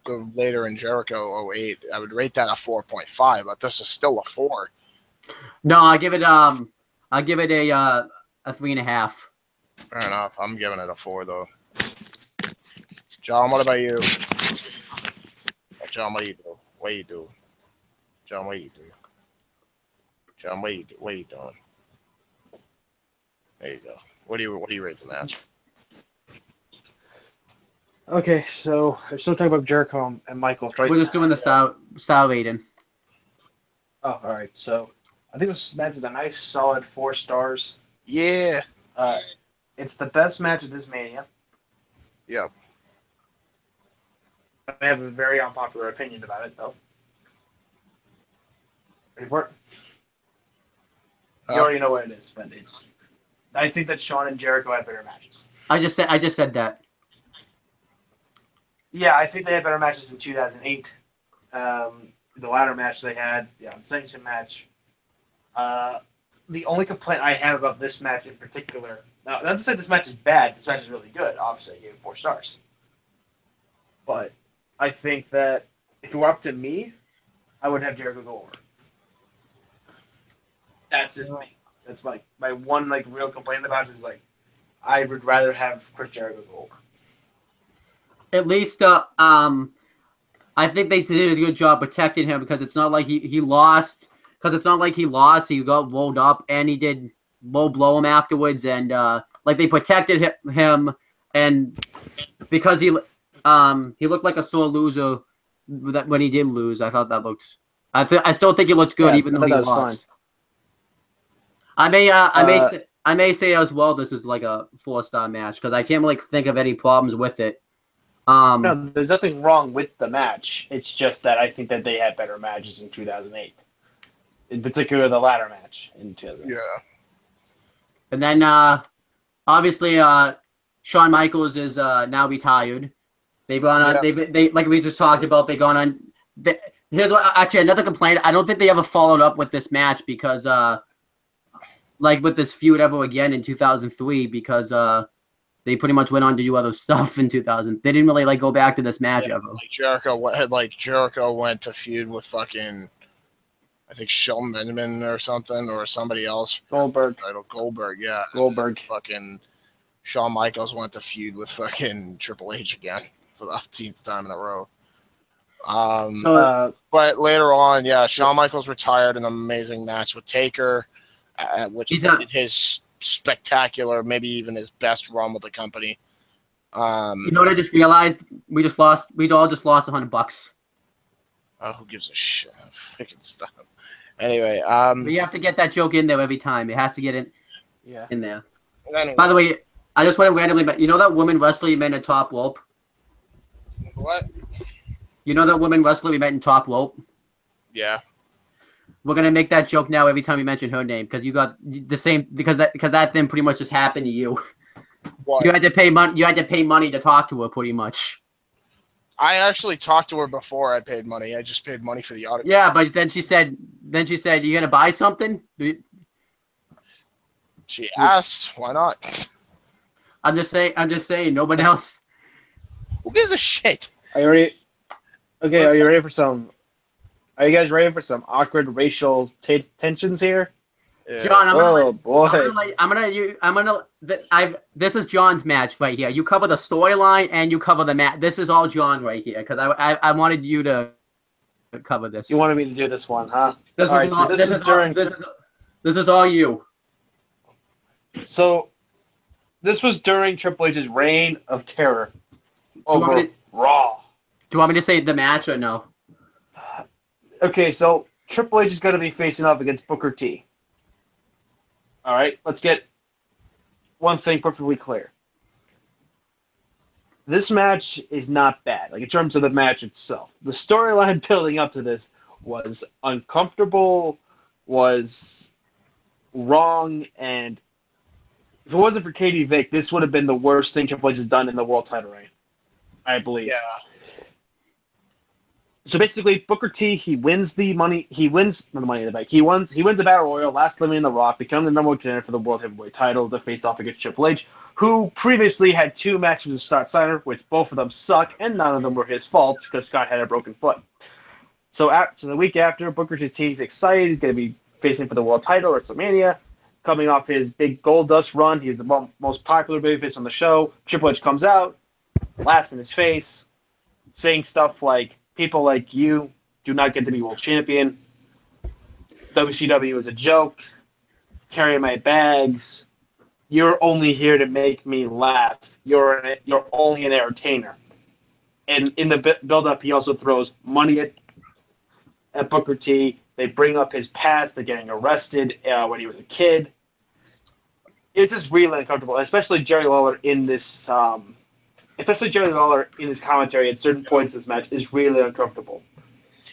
the later in Jericho 08. I would rate that a 4.5, but this is still a 4. No, I'll give it a 3.5. Fair enough. I'm giving it a 4 though. John, what about you? John, what do you do? What do you do? John, what do you do? John, what are you doing? There you go. What do you rate the match? Okay, so we're still talking about Jericho and Michaels, right? We're just doing the style rating. Oh, all right. So I think this match is a nice, solid 4 stars. Yeah. It's the best match of this Mania. Yep. I have a very unpopular opinion about it, though. Ready for it? You already know what it is, but I think that Shawn and Jericho have better matches. I just said that. Yeah, I think they had better matches in 2008. The latter match they had, the unsanctioned match. The only complaint I have about this match in particular, now, not to say this match is bad, this match is really good. Obviously, I gave it 4 stars. But I think that if it were up to me, I would have Jericho go over. That's just me. That's my one real complaint about it is I would rather have Chris Jericho go over. At least, I think they did a good job protecting him because it's not like he lost. Because it's not like he lost. He got rolled up and he did low blow him afterwards, and they protected him and because he looked like a sore loser when he did lose. I thought that looked. I still think he looked good, even though he lost. Fine. I may say as well this is like a 4-star match because I can't really think of any problems with it. No, there's nothing wrong with the match. It's just that I think that they had better matches in 2008. In particular, the latter match in 2008. Yeah. And then, obviously, Shawn Michaels is now retired. They've gone on. Yeah. They like we just talked about. They've gone on. Here's what. Actually, another complaint. I don't think they ever followed up with this match because, like with this feud ever again in 2003 because they pretty much went on to do other stuff in 2000. They didn't really like go back to this match ever. Jericho went to feud with fucking, I think Shelton Benjamin or something or somebody else. Goldberg, yeah. Goldberg. Fucking Shawn Michaels went to feud with fucking Triple H again for the 15th time in a row. But later on, yeah, Shawn Michaels retired in an amazing match with Taker, which ended his spectacular, maybe even his best run with the company. You know what I just realized? We all just lost $100. Oh, who gives a shit? Freaking stuff. Anyway, you have to get that joke in there every time. It has to get in there. Anyway. By the way, I just went randomly, but you know that woman wrestler you met in Top Rope? What? You know that woman wrestler we met in Top Rope? Yeah. We're gonna make that joke now every time you mention her name because you got the same because that thing pretty much just happened to you. What? You had to pay money. You had to pay money to talk to her, pretty much. I actually talked to her before I paid money. I just paid money for the autograph. Yeah, but then she said, "You gonna buy something?" She asked, "Why not?" I'm just saying. Nobody else. Who gives a shit? Are you ready? Okay, are you ready for some? Are you guys ready for some awkward racial tensions here? Yeah. John, boy. This is John's match right here. You cover the storyline and you cover the match. This is all John right here because I wanted you to cover this. You wanted me to do this one, huh? This is all you. So, this was during Triple H's reign of terror over Raw. Do you want me to say the match or no? Okay, so Triple H is going to be facing off against Booker T. All right, let's get one thing perfectly clear. This match is not bad, like in terms of the match itself. The storyline building up to this was uncomfortable, was wrong, and if it wasn't for Katie Vick, this would have been the worst thing Triple H has done in the world title reign, I believe. Yeah. So basically, Booker T, he wins the money. He wins the Money in the Bank. He wins the Battle Royal, last living in the Rock, become the number one contender for the World Heavyweight title to face off against Triple H, who previously had 2 matches with Scott Steiner, which both of them suck, and none of them were his fault because Scott had a broken foot. So the week after, Booker T is excited. He's going to be facing for the world title at WrestleMania. Coming off his big Goldust run, he's the most popular babyface on the show. Triple H comes out, laughs in his face, saying stuff like, "People like you do not get to be world champion. WCW is a joke. Carry my bags. You're only here to make me laugh. You're only an entertainer." And in the build-up, he also throws money at Booker T. They bring up his past, the getting arrested when he was a kid. It's just really uncomfortable, especially Jerry Lawler in this. Especially Jerry Lawler in his commentary at certain points in this match is really uncomfortable.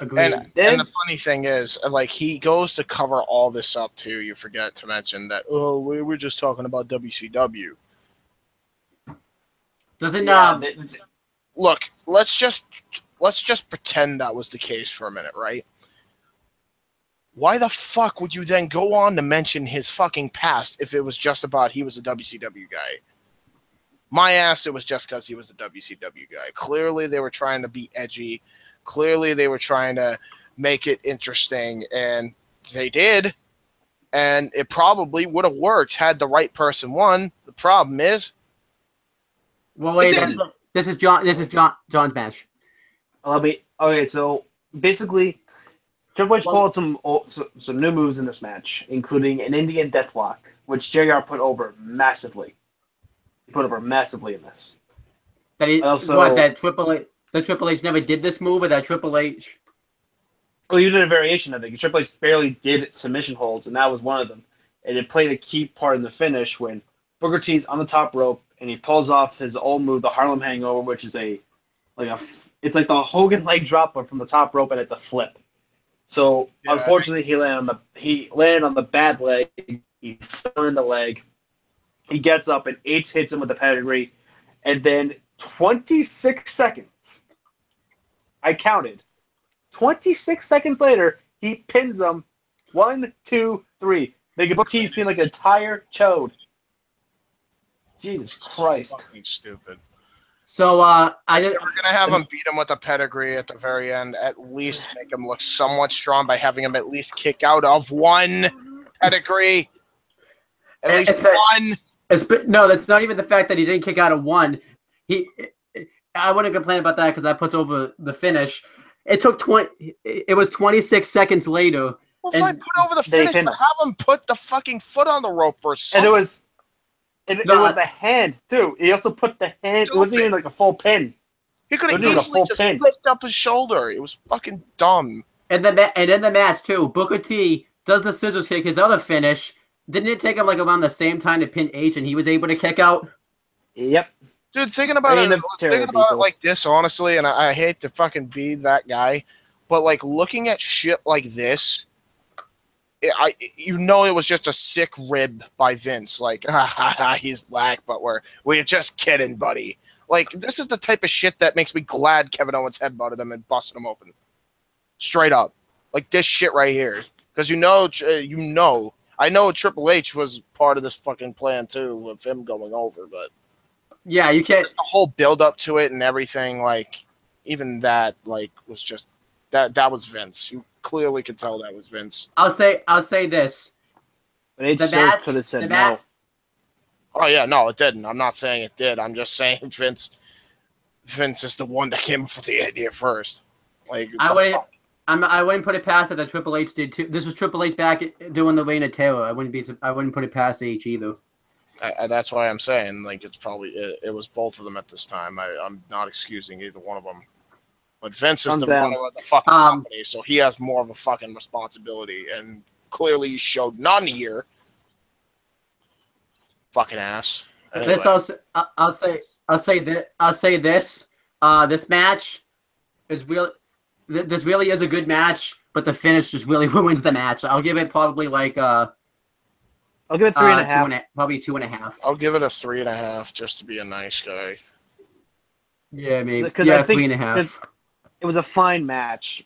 Agreed. And the funny thing is, like, he goes to cover all this up too. You forget to mention that. Oh, we were just talking about WCW. Look, let's just pretend that was the case for a minute, right? Why the fuck would you then go on to mention his fucking past if it was just about he was a WCW guy? My ass, it was just because he was a WCW guy. Clearly, they were trying to be edgy. Clearly, they were trying to make it interesting, and they did. And it probably would have worked had the right person won. The problem is, well, wait. This is John's match. Okay, so basically, Triple H pulled some new moves in this match, including an Indian Deathlock, which JR put over massively. put over massively in this. That Triple H never did this move, or that Triple H? Well, you did a variation of it. Triple H barely did submission holds, and that was one of them. And it played a key part in the finish when Booker T's on the top rope and he pulls off his old move, the Harlem Hangover, which is it's like the Hogan leg drop, but from the top rope, and it's a flip. So unfortunately, he landed on the bad leg. He fell in the leg. He gets up and H hits him with the pedigree, and then 26 seconds. I counted. 26 seconds later, he pins him. 1, 2, 3. Making Booker T seem like a tire chode. Jesus Christ. Fucking stupid. So we're gonna have him beat him with a pedigree at the very end. At least make him look somewhat strong by having him at least kick out of one pedigree. At least one. No, that's not even the fact that he didn't kick out of one. I wouldn't complain about that because I put over the finish. It took 26 seconds later. Well, if I put over the finish, but have him put the fucking foot on the rope for a second. And it was a hand, too. He also put the hand. It wasn't even like a full pin. He could have easily just lift up his shoulder. It was fucking dumb. And in the match, too, Booker T does the scissors kick, his other finish. Didn't it take him like around the same time to pin H and he was able to kick out? Yep. Dude, thinking about it like this, honestly, and I hate to fucking be that guy, but like looking at shit like this, it was just a sick rib by Vince. Like, he's black, but we're just kidding, buddy. Like, this is the type of shit that makes me glad Kevin Owens headbutted him and busted him open. Straight up. Like this shit right here. Because I know Triple H was part of this fucking plan too, of him going over, but yeah, you can't. The whole build up to it and everything, like even that, like was just that was Vince. You clearly could tell that was Vince. I'll say this. But it could have said no. Oh yeah, no, it didn't. I'm not saying it did. I'm just saying Vince is the one that came up with the idea first. Like I wouldn't put it past it that Triple H did too. This was Triple H back doing the Reign of Terror. I wouldn't put it past H either. That's why I'm saying like it's probably it was both of them at this time. I'm not excusing either one of them. But Vince is the runner of the fucking company, so he has more of a fucking responsibility, and clearly he showed none here. Fucking ass. Anyway. I'll say this. This match is real. This really is a good match, but the finish just really ruins the match. I'll give it probably like I'll give it 3.5. Probably 2.5. I'll give it a 3.5 just to be a nice guy. Yeah, maybe. Yeah, 3.5. It was a fine match,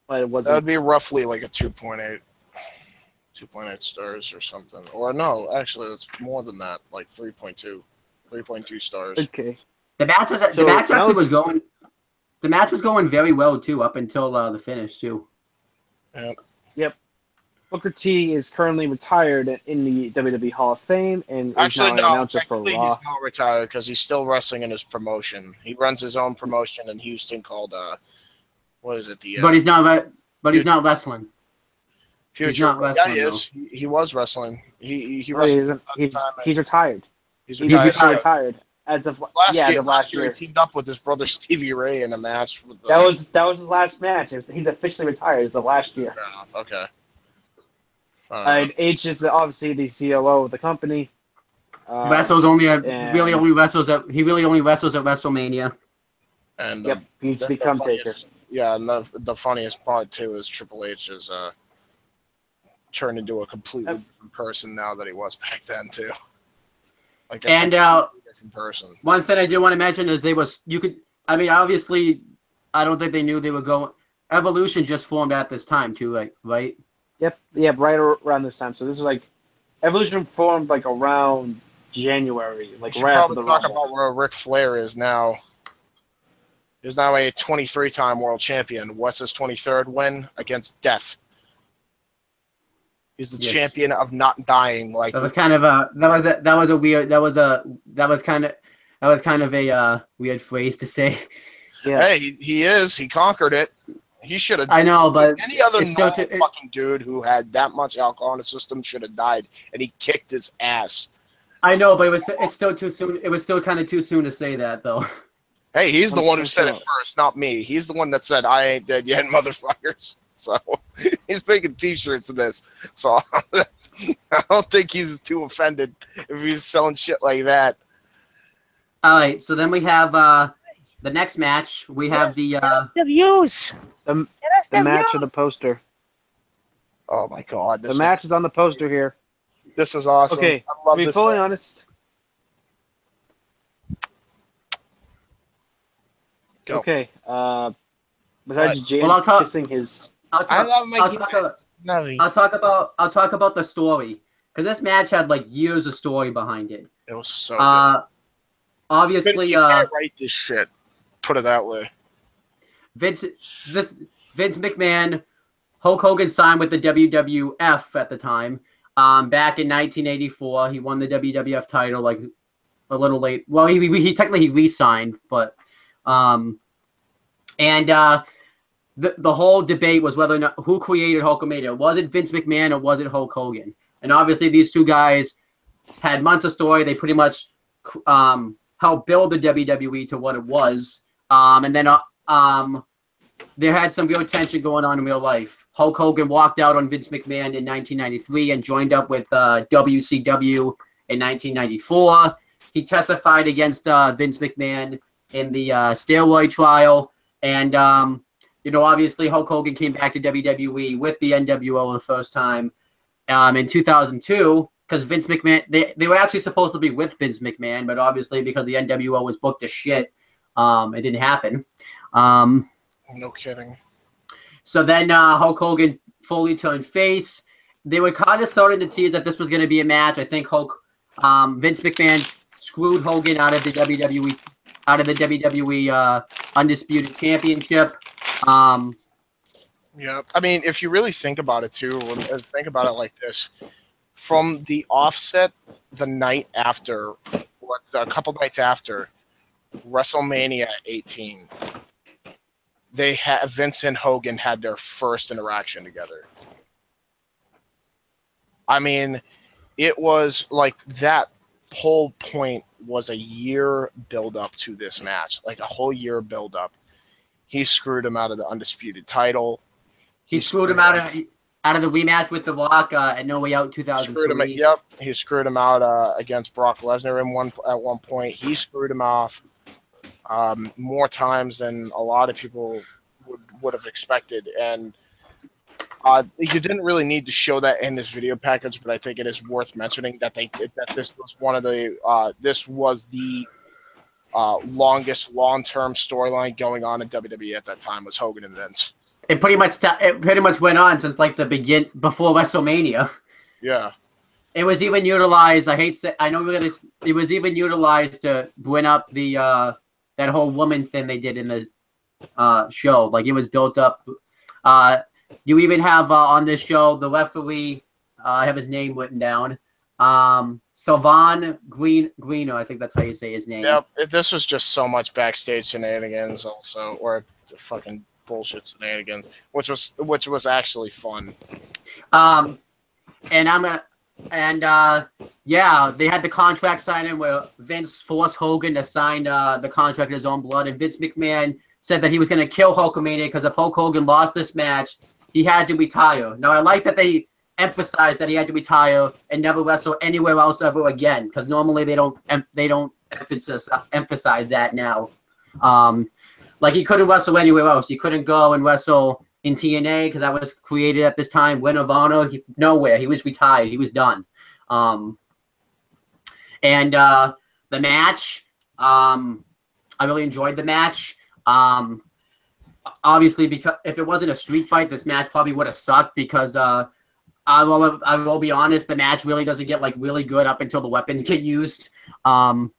but it wasn't. That would be roughly like a 2.8 stars or something. Or no, actually, that's more than that. Like 3.2 stars. Okay. The match was going very well too up until the finish too. Yep. Booker T is currently retired in the WWE Hall of Fame and actually technically he's not retired because he's still wrestling in his promotion. He runs his own promotion in Houston called what is it? But he's not. But he's not wrestling. Future. He's not wrestling. Yeah, he is. He was wrestling. He wrestled. He's retired. He's retired. As of last year, he teamed up with his brother Stevie Ray in a match. That was his last match. He's officially retired as of last year. Fair enough. Okay. H is obviously the COO of the company. Wrestles only really only wrestles at WrestleMania. And he's the commentator. Yeah, and the funniest part too is Triple H is turned into a completely different person now that he was back then too. Like different person. One thing I do want to mention is obviously I don't think they knew they were going. Evolution just formed at this time too, right? Yep, right around this time. So this is like Evolution formed like around January, like right after the Rumble. Talk about where Ric Flair is now. He's now a 23-time world champion. What's his 23rd win? Against Death. He's the champion of not dying. Like that was kind of a weird phrase to say. Yeah. Hey, he is. He conquered it. He should have. I know, but any other fucking dude who had that much alcohol in his system should have died, and he kicked his ass. I know, but it's still too soon. It was still kind of too soon to say that, though. Hey, he's the one who said it first, not me. He's the one that said, I ain't dead yet, motherfuckers. So he's making T-shirts of this. So I don't think he's too offended if he's selling shit like that. All right, so then we have the next match. We have the the match of the poster. Oh my god. The match is on the poster here. This is awesome. Okay, I love to be this fully man. honest. Go. Okay, besides What? James kissing his... I love my I'll talk about the story, because this match had like years of story behind it. It was so good. Obviously, you can't write this shit. Put it that way. Vince McMahon, Hulk Hogan signed with the WWF at the time. Back in 1984, he won the WWF title like a little late. Well, he technically re-signed, but the whole debate was whether or not who created Hulkamania. Was it Vince McMahon or was it Hulk Hogan? And obviously, these two guys had months of story. They pretty much helped build the WWE to what it was. And then there had some real tension going on in real life. Hulk Hogan walked out on Vince McMahon in 1993 and joined up with WCW in 1994. He testified against Vince McMahon in the steroid trial. And, obviously Hulk Hogan came back to WWE with the NWO the first time in 2002 because Vince McMahon, they were actually supposed to be with Vince McMahon, but obviously because the NWO was booked to shit, it didn't happen. No kidding. So then Hulk Hogan fully turned face. They were kind of starting to tease that this was going to be a match. I think Vince McMahon screwed Hogan out of the WWE Undisputed Championship. Yeah, I mean, if you really think about it too, think about it like this: from the offset, the night after, a couple nights after WrestleMania 18. Vince and Hogan had their first interaction together. I mean, it was like that whole point was a year build up to this match, like a whole year build up. He screwed him out of the Undisputed title. He screwed him out of the rematch with The Rock at No Way Out 2003. He screwed him out against Brock Lesnar at one point. He screwed him off more times than a lot of people would have expected. And you didn't really need to show that in this video package, but I think it is worth mentioning that this was the longest long-term storyline going on in WWE at that time was Hogan and Vince. It pretty much went on since like before WrestleMania. Yeah. It was even utilized. It was even utilized to bring up the that whole woman thing they did in the show. Like it was built up. You even have on this show the referee. I have his name written down. Sylvain Greeno, I think that's how you say his name. Yep. This was just so much backstage shenanigans, also, or the fucking bullshit shenanigans, which was actually fun. They had the contract signing where Vince forced Hogan to sign the contract in his own blood, and Vince McMahon said that he was going to kill Hulkamania because if Hulk Hogan lost this match, he had to retire. Now, I like that they emphasized that he had to retire and never wrestle anywhere else ever again, because normally they don't emphasize that now. Like he couldn't wrestle anywhere else. He couldn't go and wrestle in TNA because that was created at this time. Ring of Honor, nowhere. He was retired. He was done. The match, I really enjoyed the match. Obviously, because if it wasn't a street fight, this match probably would have sucked because I will be honest, the match really doesn't get like really good up until the weapons get used. Because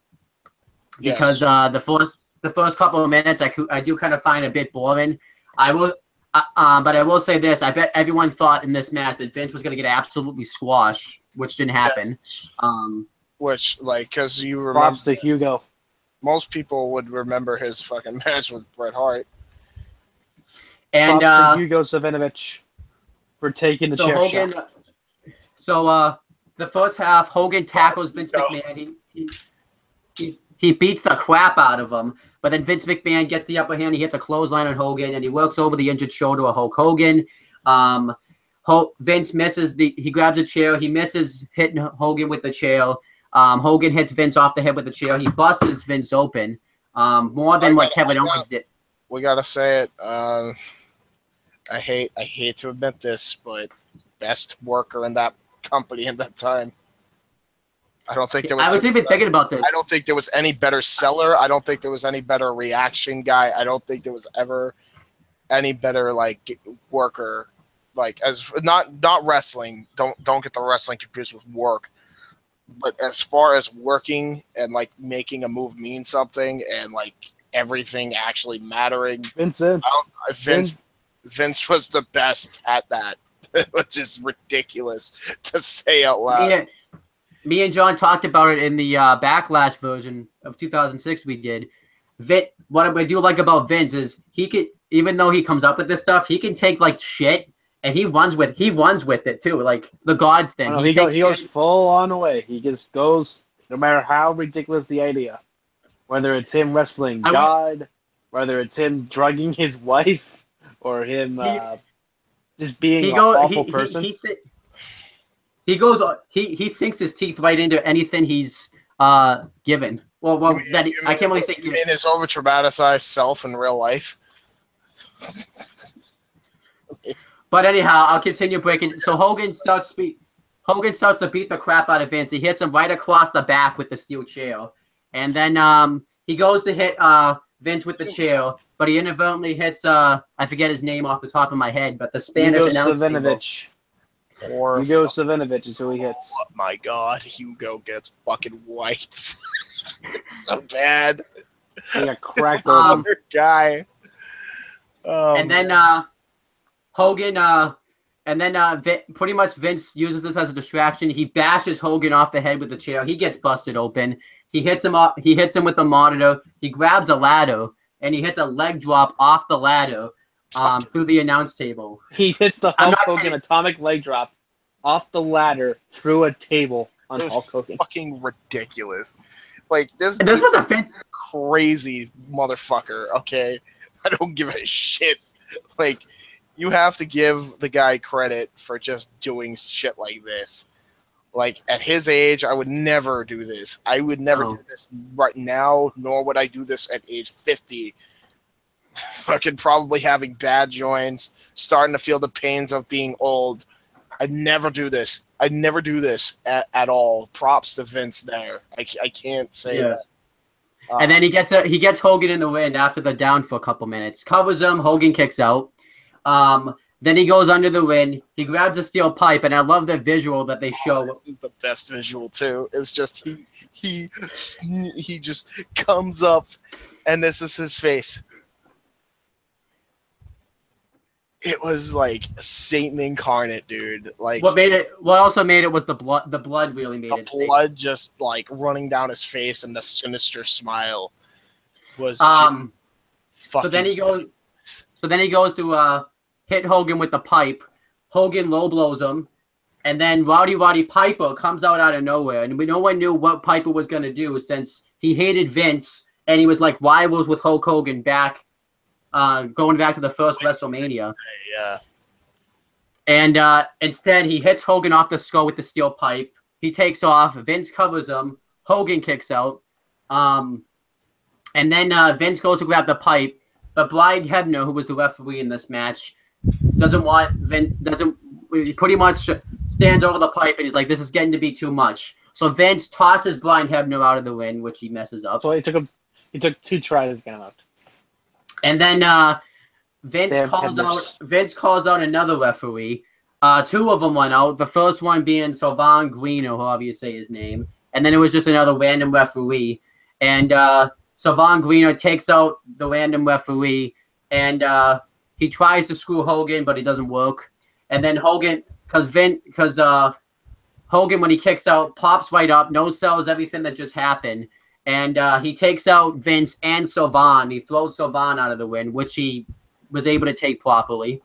the first couple of minutes I do kind of find a bit boring. But I will say this: I bet everyone thought in this match that Vince was going to get absolutely squashed, which didn't happen. Because you remember, props to Hugo. Most people would remember his fucking match with Bret Hart. And props to Hugo Savinovich for taking the chair shot. the first half, Hogan tackles Vince McMahon. He beats the crap out of him, but then Vince McMahon gets the upper hand. He hits a clothesline on Hogan, and he works over the injured shoulder of Hulk Hogan. Vince misses he grabs a chair. He misses hitting Hogan with the chair. Hogan hits Vince off the head with the chair. He busts Vince open more than what Kevin Owens did. We gotta say it. I hate to admit this, but best worker in that company in that time. I don't think there was. I was even thinking about this. I don't think there was any better seller. I don't think there was any better reaction guy. I don't think there was ever any better like worker, like as not wrestling. Don't get the wrestling confused with work. But as far as working and like making a move mean something and like everything actually mattering, Vince was the best at that, which is ridiculous to say out loud. Me and John talked about it in the Backlash version of 2006 we did. What I do like about Vince is he could, even though he comes up with this stuff, he can take like shit and he runs with it too, like the Gods thing. He goes full on away. He just goes, no matter how ridiculous the idea, whether it's him wrestling God, whether it's him drugging his wife, or him just being an awful person. He sinks his teeth right into anything he's given. I can't really say given. In his over traumatized self in real life. But anyhow, I'll continue breaking. So Hogan starts to beat the crap out of Vince. He hits him right across the back with the steel chair, and then he goes to hit Vince with the chair, but he inadvertently hits I forget his name off the top of my head, but the Spanish announcer. Hugo Savinovich is who he hits. Oh my God, Hugo gets fucking wiped. So bad. Like a cracked open guy. And then Hogan, pretty much Vince uses this as a distraction. He bashes Hogan off the head with the chair. He gets busted open. He hits him up. He hits him with the monitor. He grabs a ladder and he hits a leg drop off the ladder through the announce table. He hits the Hulk Hogan atomic leg drop off the ladder through a table on Hulk Hogan. Fucking ridiculous. Like this was a crazy motherfucker. Okay, I don't give a shit. Like, you have to give the guy credit for just doing shit like this. Like, at his age, I would never do this. I would never do this right now, nor would I do this at age 50. Fucking probably having bad joints, starting to feel the pains of being old. I'd never do this. I'd never do this at all. Props to Vince there. I can't say that. And then he gets Hogan in the wind after the down for a couple minutes. Covers him. Hogan kicks out. Then he goes under the ring. He grabs a steel pipe, and I love the visual that they show. This is the best visual too. It's just he just comes up, and this is his face. It was like Satan incarnate, dude. Like what also made it was the blood. The blood really made it. The blood just like running down his face, and the sinister smile was. So then he goes to hit Hogan with the pipe. Hogan low blows him, and then Roddy Piper comes out of nowhere, and no one knew what Piper was gonna do since he hated Vince, and he was like rivals with Hulk Hogan back. Going back to the first WrestleMania. Yeah. And instead, he hits Hogan off the skull with the steel pipe. He takes off. Vince covers him. Hogan kicks out. And then Vince goes to grab the pipe. But Blythe Hebner, who was the referee in this match, he pretty much stands over the pipe and he's like, this is getting to be too much. So Vince tosses Blythe Hebner out of the ring, which he messes up. So he took 2 tries to get him out. And then Vince calls out another referee. 2 of them went out. The first one being Sylvain Greener, however you say his name. And then it was just another random referee. And Sylvain Greener takes out the random referee. And he tries to screw Hogan, but it doesn't work. And then Hogan, because Hogan, when he kicks out, pops right up, no-sells everything that just happened. And he takes out Vince and Sylvain. He throws Sylvain out of the ring, which he was able to take properly.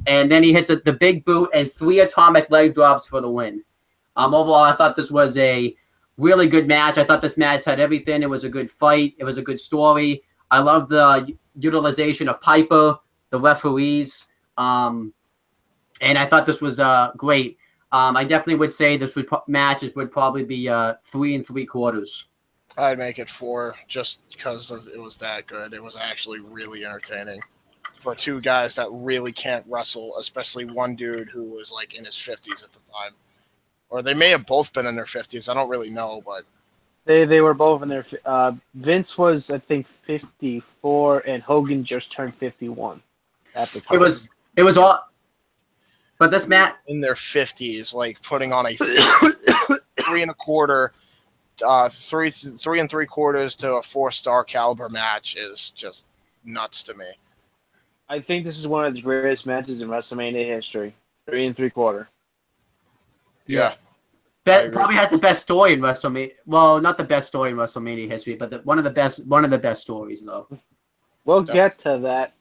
And then he hits the big boot and 3 atomic leg drops for the win. Overall, I thought this was a really good match. I thought this match had everything. It was a good fight. It was a good story. I love the utilization of Piper, the referees, and I thought this was great. I definitely would say this matches would probably be 3 3/4. I'd make it 4 just because it was that good. It was actually really entertaining for two guys that really can't wrestle, especially one dude who was like in his 50s at the time. Or they may have both been in their 50s. I don't really know, but They were both in their. Vince was, I think, 54, and Hogan just turned 51 at the time. It was all. But this match in their 50s, like putting on a 3 1/4, 3 3/3 to a 4-star caliber match is just nuts to me. I think this is one of the greatest matches in WrestleMania history. 3 3/4. Yeah. Probably has the best story in WrestleMania. Well, not the best story in WrestleMania history, but one of the best stories though. We'll get to that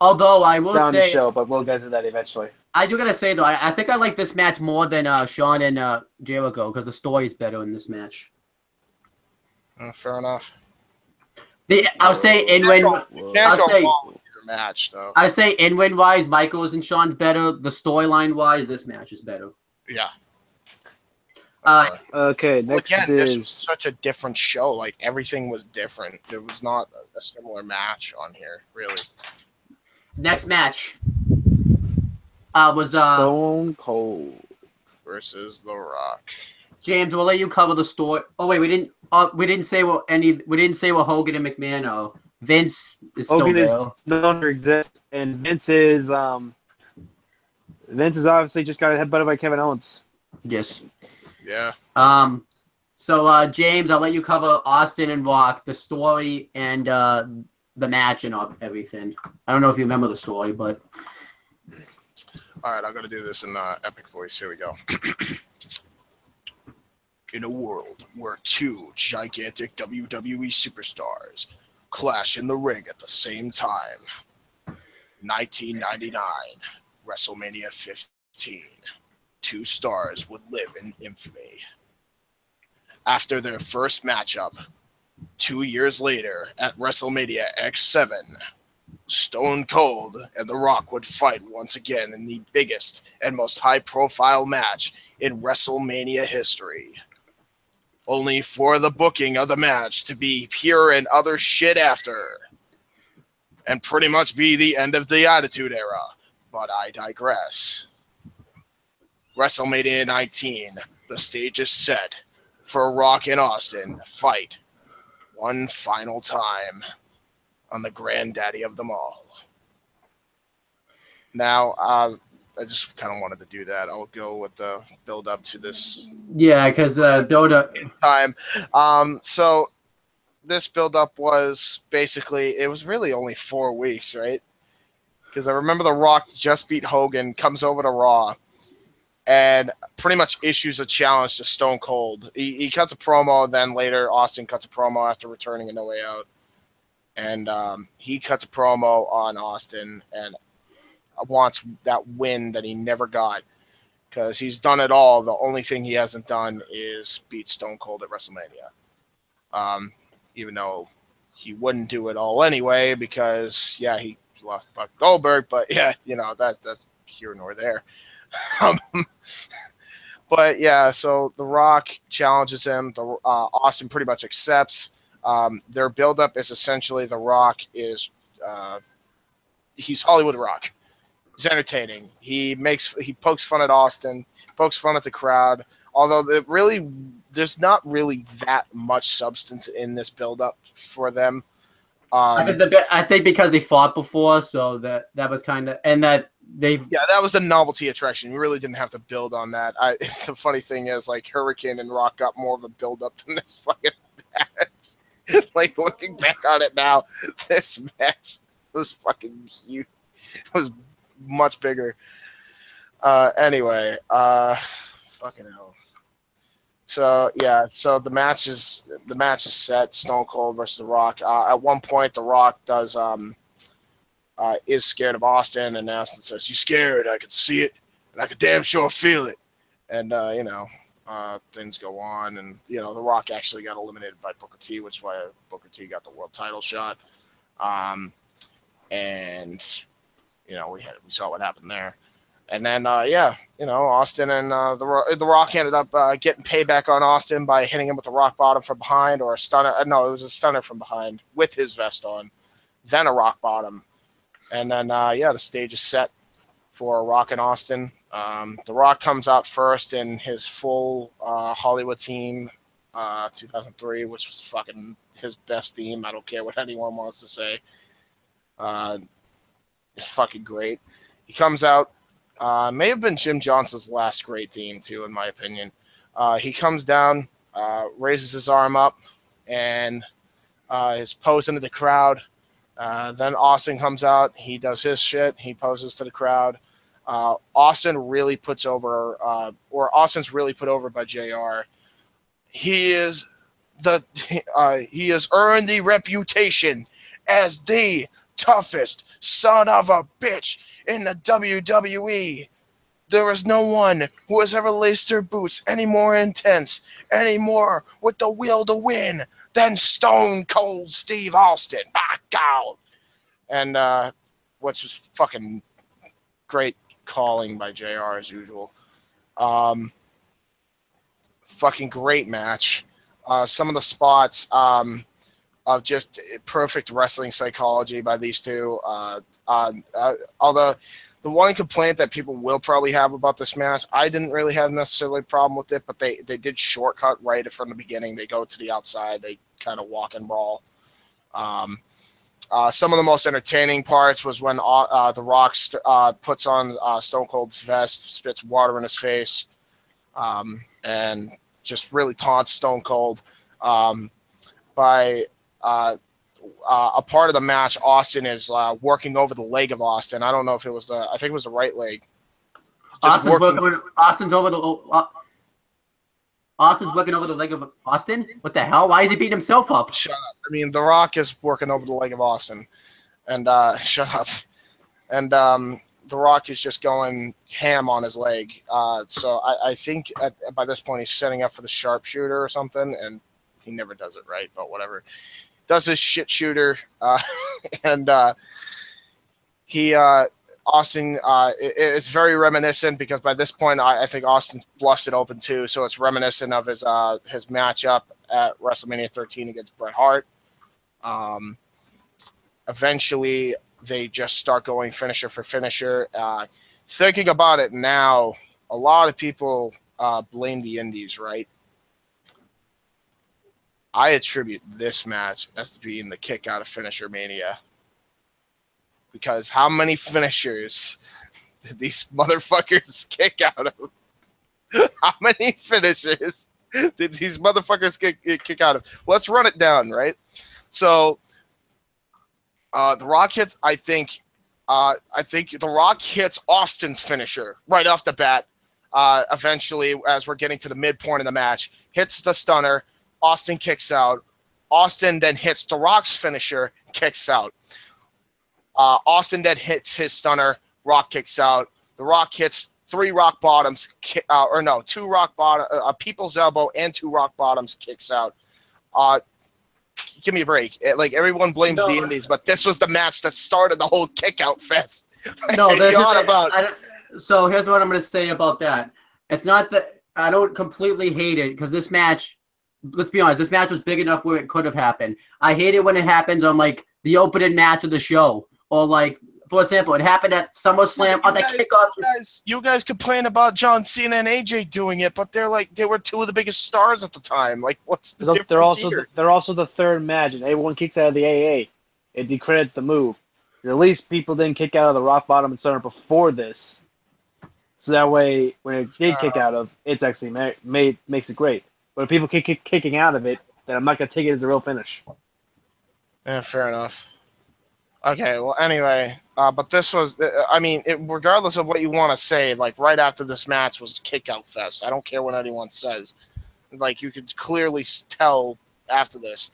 Although I will down say, the show, but we'll get to that eventually. I do gotta say though, I think I like this match more than Shawn and Jericho because the story is better in this match. Fair enough. I'll say in-win. Match though. I say in-win wise, Michaels and Shawn's better. The storyline wise, this match is better. Yeah. Okay. Next this was such a different show. Like everything was different. There was not a similar match on here, really. Next match was Stone Cold versus The Rock. James, we'll let you cover the story. Oh wait, we didn't say what Hogan and McMahon are. Vince is still Hogan there. is no longer exists, and Vince is obviously just got headbutted by Kevin Owens. Yes. Yeah. So James, I'll let you cover Austin and Rock, the story and the match and everything. I don't know if you remember the story, but all right, I'm gonna do this in epic voice. Here we go. In a world where two gigantic WWE superstars clash in the ring at the same time, 1999, WrestleMania 15. Two stars would live in infamy. After their first matchup, 2 years later at WrestleMania X7, Stone Cold and The Rock would fight once again in the biggest and most high-profile match in WrestleMania history. Only for the booking of the match to be pure and other shit after, and pretty much be the end of the Attitude Era. But I digress. WrestleMania 19, the stage is set for Rock and Austin to fight one final time on the granddaddy of them all. Now, I just kind of wanted to do that. I'll go with the build up to this. Yeah, because build up time. So this build up was basically, it was really only 4 weeks, right? Because I remember The Rock just beat Hogan, comes over to Raw, and pretty much issues a challenge to Stone Cold. He cuts a promo, then later Austin cuts a promo after returning a No Way Out. And he cuts a promo on Austin and wants that win that he never got because he's done it all. The only thing he hasn't done is beat Stone Cold at WrestleMania. Even though he wouldn't do it all anyway because, yeah, he lost to Buck Goldberg, but yeah, you know, that's here nor there. But yeah, so The Rock challenges him. Austin pretty much accepts. Their buildup is essentially The Rock is he's Hollywood Rock. He's entertaining. He pokes fun at Austin, pokes fun at the crowd. Although there's not really that much substance in this buildup for them. I think because they fought before, so that was kind of, and that that was the novelty attraction. You really didn't have to build on that. The funny thing is, like, Hurricane and Rock got more of a build up than this fucking match. Like, looking back on it now, this match was fucking huge. It was much bigger. Anyway, fucking hell. So yeah, so the match is set. Stone Cold versus The Rock. At one point, The Rock is scared of Austin, and Austin says, "You scared? I can see it, and I can damn sure feel it." And, things go on. And, The Rock actually got eliminated by Booker T, which is why Booker T got the world title shot. And, we saw what happened there. And then, Austin and the Rock ended up getting payback on Austin by hitting him with the rock bottom from behind, or a stunner. No, it was a stunner from behind with his vest on, then a rock bottom. And then, the stage is set for Rock and Austin. The Rock comes out first in his full Hollywood theme, 2003, which was fucking his best theme. I don't care what anyone wants to say. It's fucking great. He comes out. May have been Jim Johnson's last great theme, too, in my opinion. He comes down, raises his arm up, and is posing to the crowd. Then Austin comes out. He does his shit. He poses to the crowd. Austin's really put over by JR. He has earned the reputation as the toughest son of a bitch in the WWE. There is no one who has ever laced their boots any more intense, any more with the will to win than Stone Cold Steve Austin. My God. And which was fucking great calling by JR as usual. Fucking great match. Some of the spots of just perfect wrestling psychology by these two. Although the one complaint that people will probably have about this match, I didn't really have necessarily a problem with it, but they did shortcut right from the beginning. They go to the outside. They kind of walk and brawl. Some of the most entertaining parts was when The Rock puts on Stone Cold's vest, spits water in his face, and just really taunts Stone Cold. By a part of the match, Austin is working over the leg of Austin. I don't know if it was I think it was the right leg. Austin's working over the leg of Austin? What the hell? Why is he beating himself up? Shut up. I mean, The Rock is working over the leg of Austin. And shut up. And The Rock is just going ham on his leg. So I think by this point he's setting up for the sharpshooter or something, and he never does it right, but whatever. Does his shit shooter, and Austin, it's very reminiscent because by this point I think Austin busted open too, so it's reminiscent of his matchup at WrestleMania 13 against Bret Hart. Eventually, they just start going finisher for finisher. Thinking about it now, a lot of people blame the Indies, right? I attribute this match as being the kick out of Finisher Mania. Because how many finishers did these motherfuckers kick out of? How many finishers did these motherfuckers kick out of? Let's run it down, right? So, The Rock hits, I think The Rock hits Austin's finisher right off the bat. Eventually, as we're getting to the midpoint of the match, hits the stunner. Austin kicks out. Austin then hits The Rock's finisher, kicks out. Austin then hits his stunner. Rock kicks out. The Rock hits 3 rock bottoms, two rock bottom, a people's elbow and 2 rock bottoms, kicks out. Give me a break. Everyone blames the Indies, but this was the match that started the whole kick out fest. No, so here's what I'm going to say about that. It's not that I don't completely hate it because this match. Let's be honest, this match was big enough where it could have happened. I hate it when it happens on, the opening match of the show. Or, for example, it happened at SummerSlam on the kickoff. You guys complain about John Cena and AJ doing it, but they were 2 of the biggest stars at the time. What's the difference here? They're also the third match, and everyone kicks out of the AA. It decredits the move. At least people didn't kick out of the rock bottom and stunner before this. So that way, when it did kick out of, it's actually makes it great. But if people keep kicking out of it, then I'm not going to take it as a real finish. Yeah, fair enough. Okay, well, anyway, but this was, regardless of what you want to say, right after this match was kick-out fest. I don't care what anyone says. You could clearly tell after this.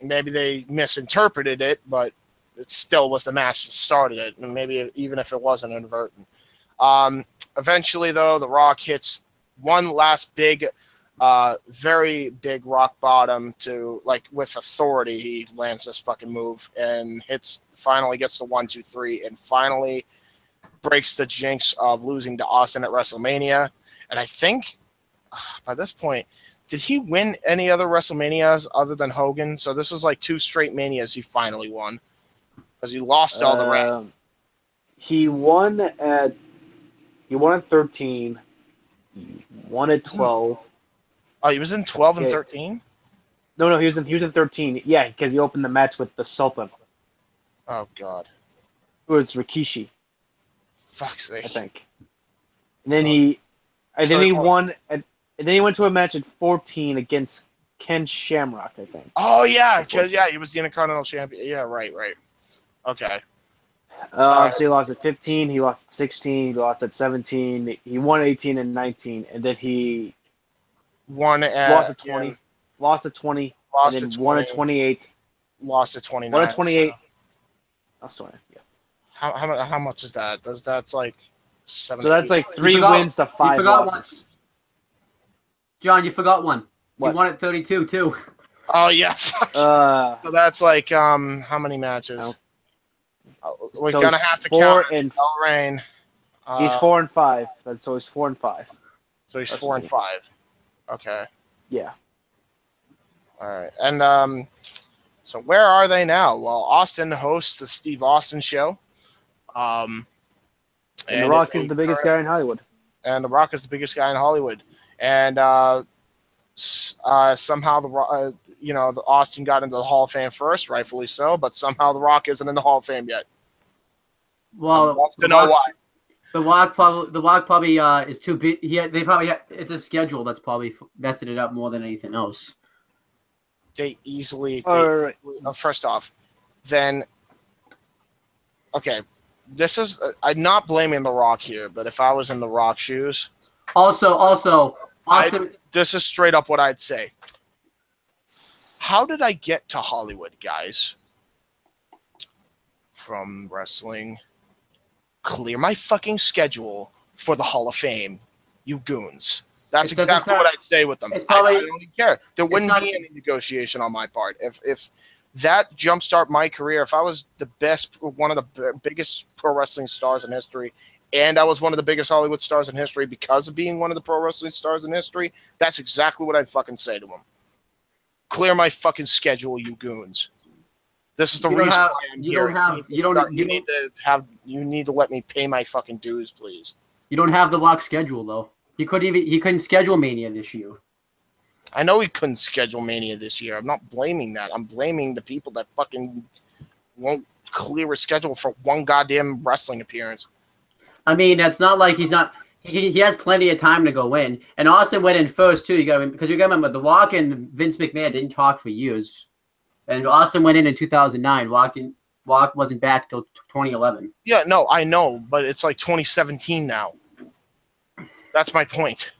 Maybe they misinterpreted it, but it still was the match that started it, and maybe even if it wasn't inadvertent. Eventually, though, The Rock hits one last big, very big rock bottom to, like, with authority. He lands this fucking move and finally gets the 1, 2, 3, and finally breaks the jinx of losing to Austin at WrestleMania. And I think by this point, did he win any other WrestleManias other than Hogan? So this was like 2 straight Manias he finally won, because he lost all the rest. He won at 13. He won at 12. Oh, he was in 12 and 13? No, he was in 13. Yeah, because he opened the match with the Sultan. Oh God. It was Rikishi. Fuck's sake. I think. And then he won and then he went to a match at 14 against Ken Shamrock, I think. Oh yeah, because he was the Intercontinental Champion. Yeah, right. Okay. So he lost at 15, he lost at 16, he lost at 17, he won 18 and 19, and then he lost at 20, lost at 20, lost and then at 20, won at 28, lost at 29. Won at 28. So. Oh, sorry. Yeah. How much is that? That's like 7. So that's like 3 wins to 5 losses. John, you forgot one. What? You won at 32 too. Oh yeah. So that's like how many matches? We're gonna have to count. El Rain. He's 4 and 5. So he's 4 and 5. So he's 4 and 5. Okay. Yeah. All right. And so where are they now? Well, Austin hosts the Steve Austin show. And The Rock is the biggest guy in Hollywood. And The Rock is the biggest guy in Hollywood. And somehow the Austin got into the Hall of Fame first, rightfully so, but somehow The Rock isn't in the Hall of Fame yet. Well, to know why. The Rock probably is too big. It's a schedule that's probably messing it up more than anything else. First off, then okay, this is I'm not blaming The Rock here, but if I was in The Rock's shoes, also Austin. This is straight up what I'd say. How did I get to Hollywood, guys? From wrestling. Clear my fucking schedule for the Hall of Fame, you goons. That's exactly what I'd say with them. I don't even care. There wouldn't be any negotiation on my part. If that jumpstart my career, if I was the best, one of the biggest pro wrestling stars in history, and I was one of the biggest Hollywood stars in history because of being one of the pro wrestling stars in history, that's exactly what I'd fucking say to them. Clear my fucking schedule, you goons. This is the reason why I'm here. You need to let me pay my fucking dues, please. You don't have the Rock schedule though. He couldn't schedule Mania this year. I know he couldn't schedule Mania this year. I'm not blaming that. I'm blaming the people that fucking won't clear a schedule for one goddamn wrestling appearance. I mean, it's not like he's not. He has plenty of time to go in. And Austin went in first too. Because you got to remember, The Rock and Vince McMahon didn't talk for years. And Austin went in 2009. Rock wasn't back till 2011. Yeah, no, I know, but it's like 2017 now. That's my point.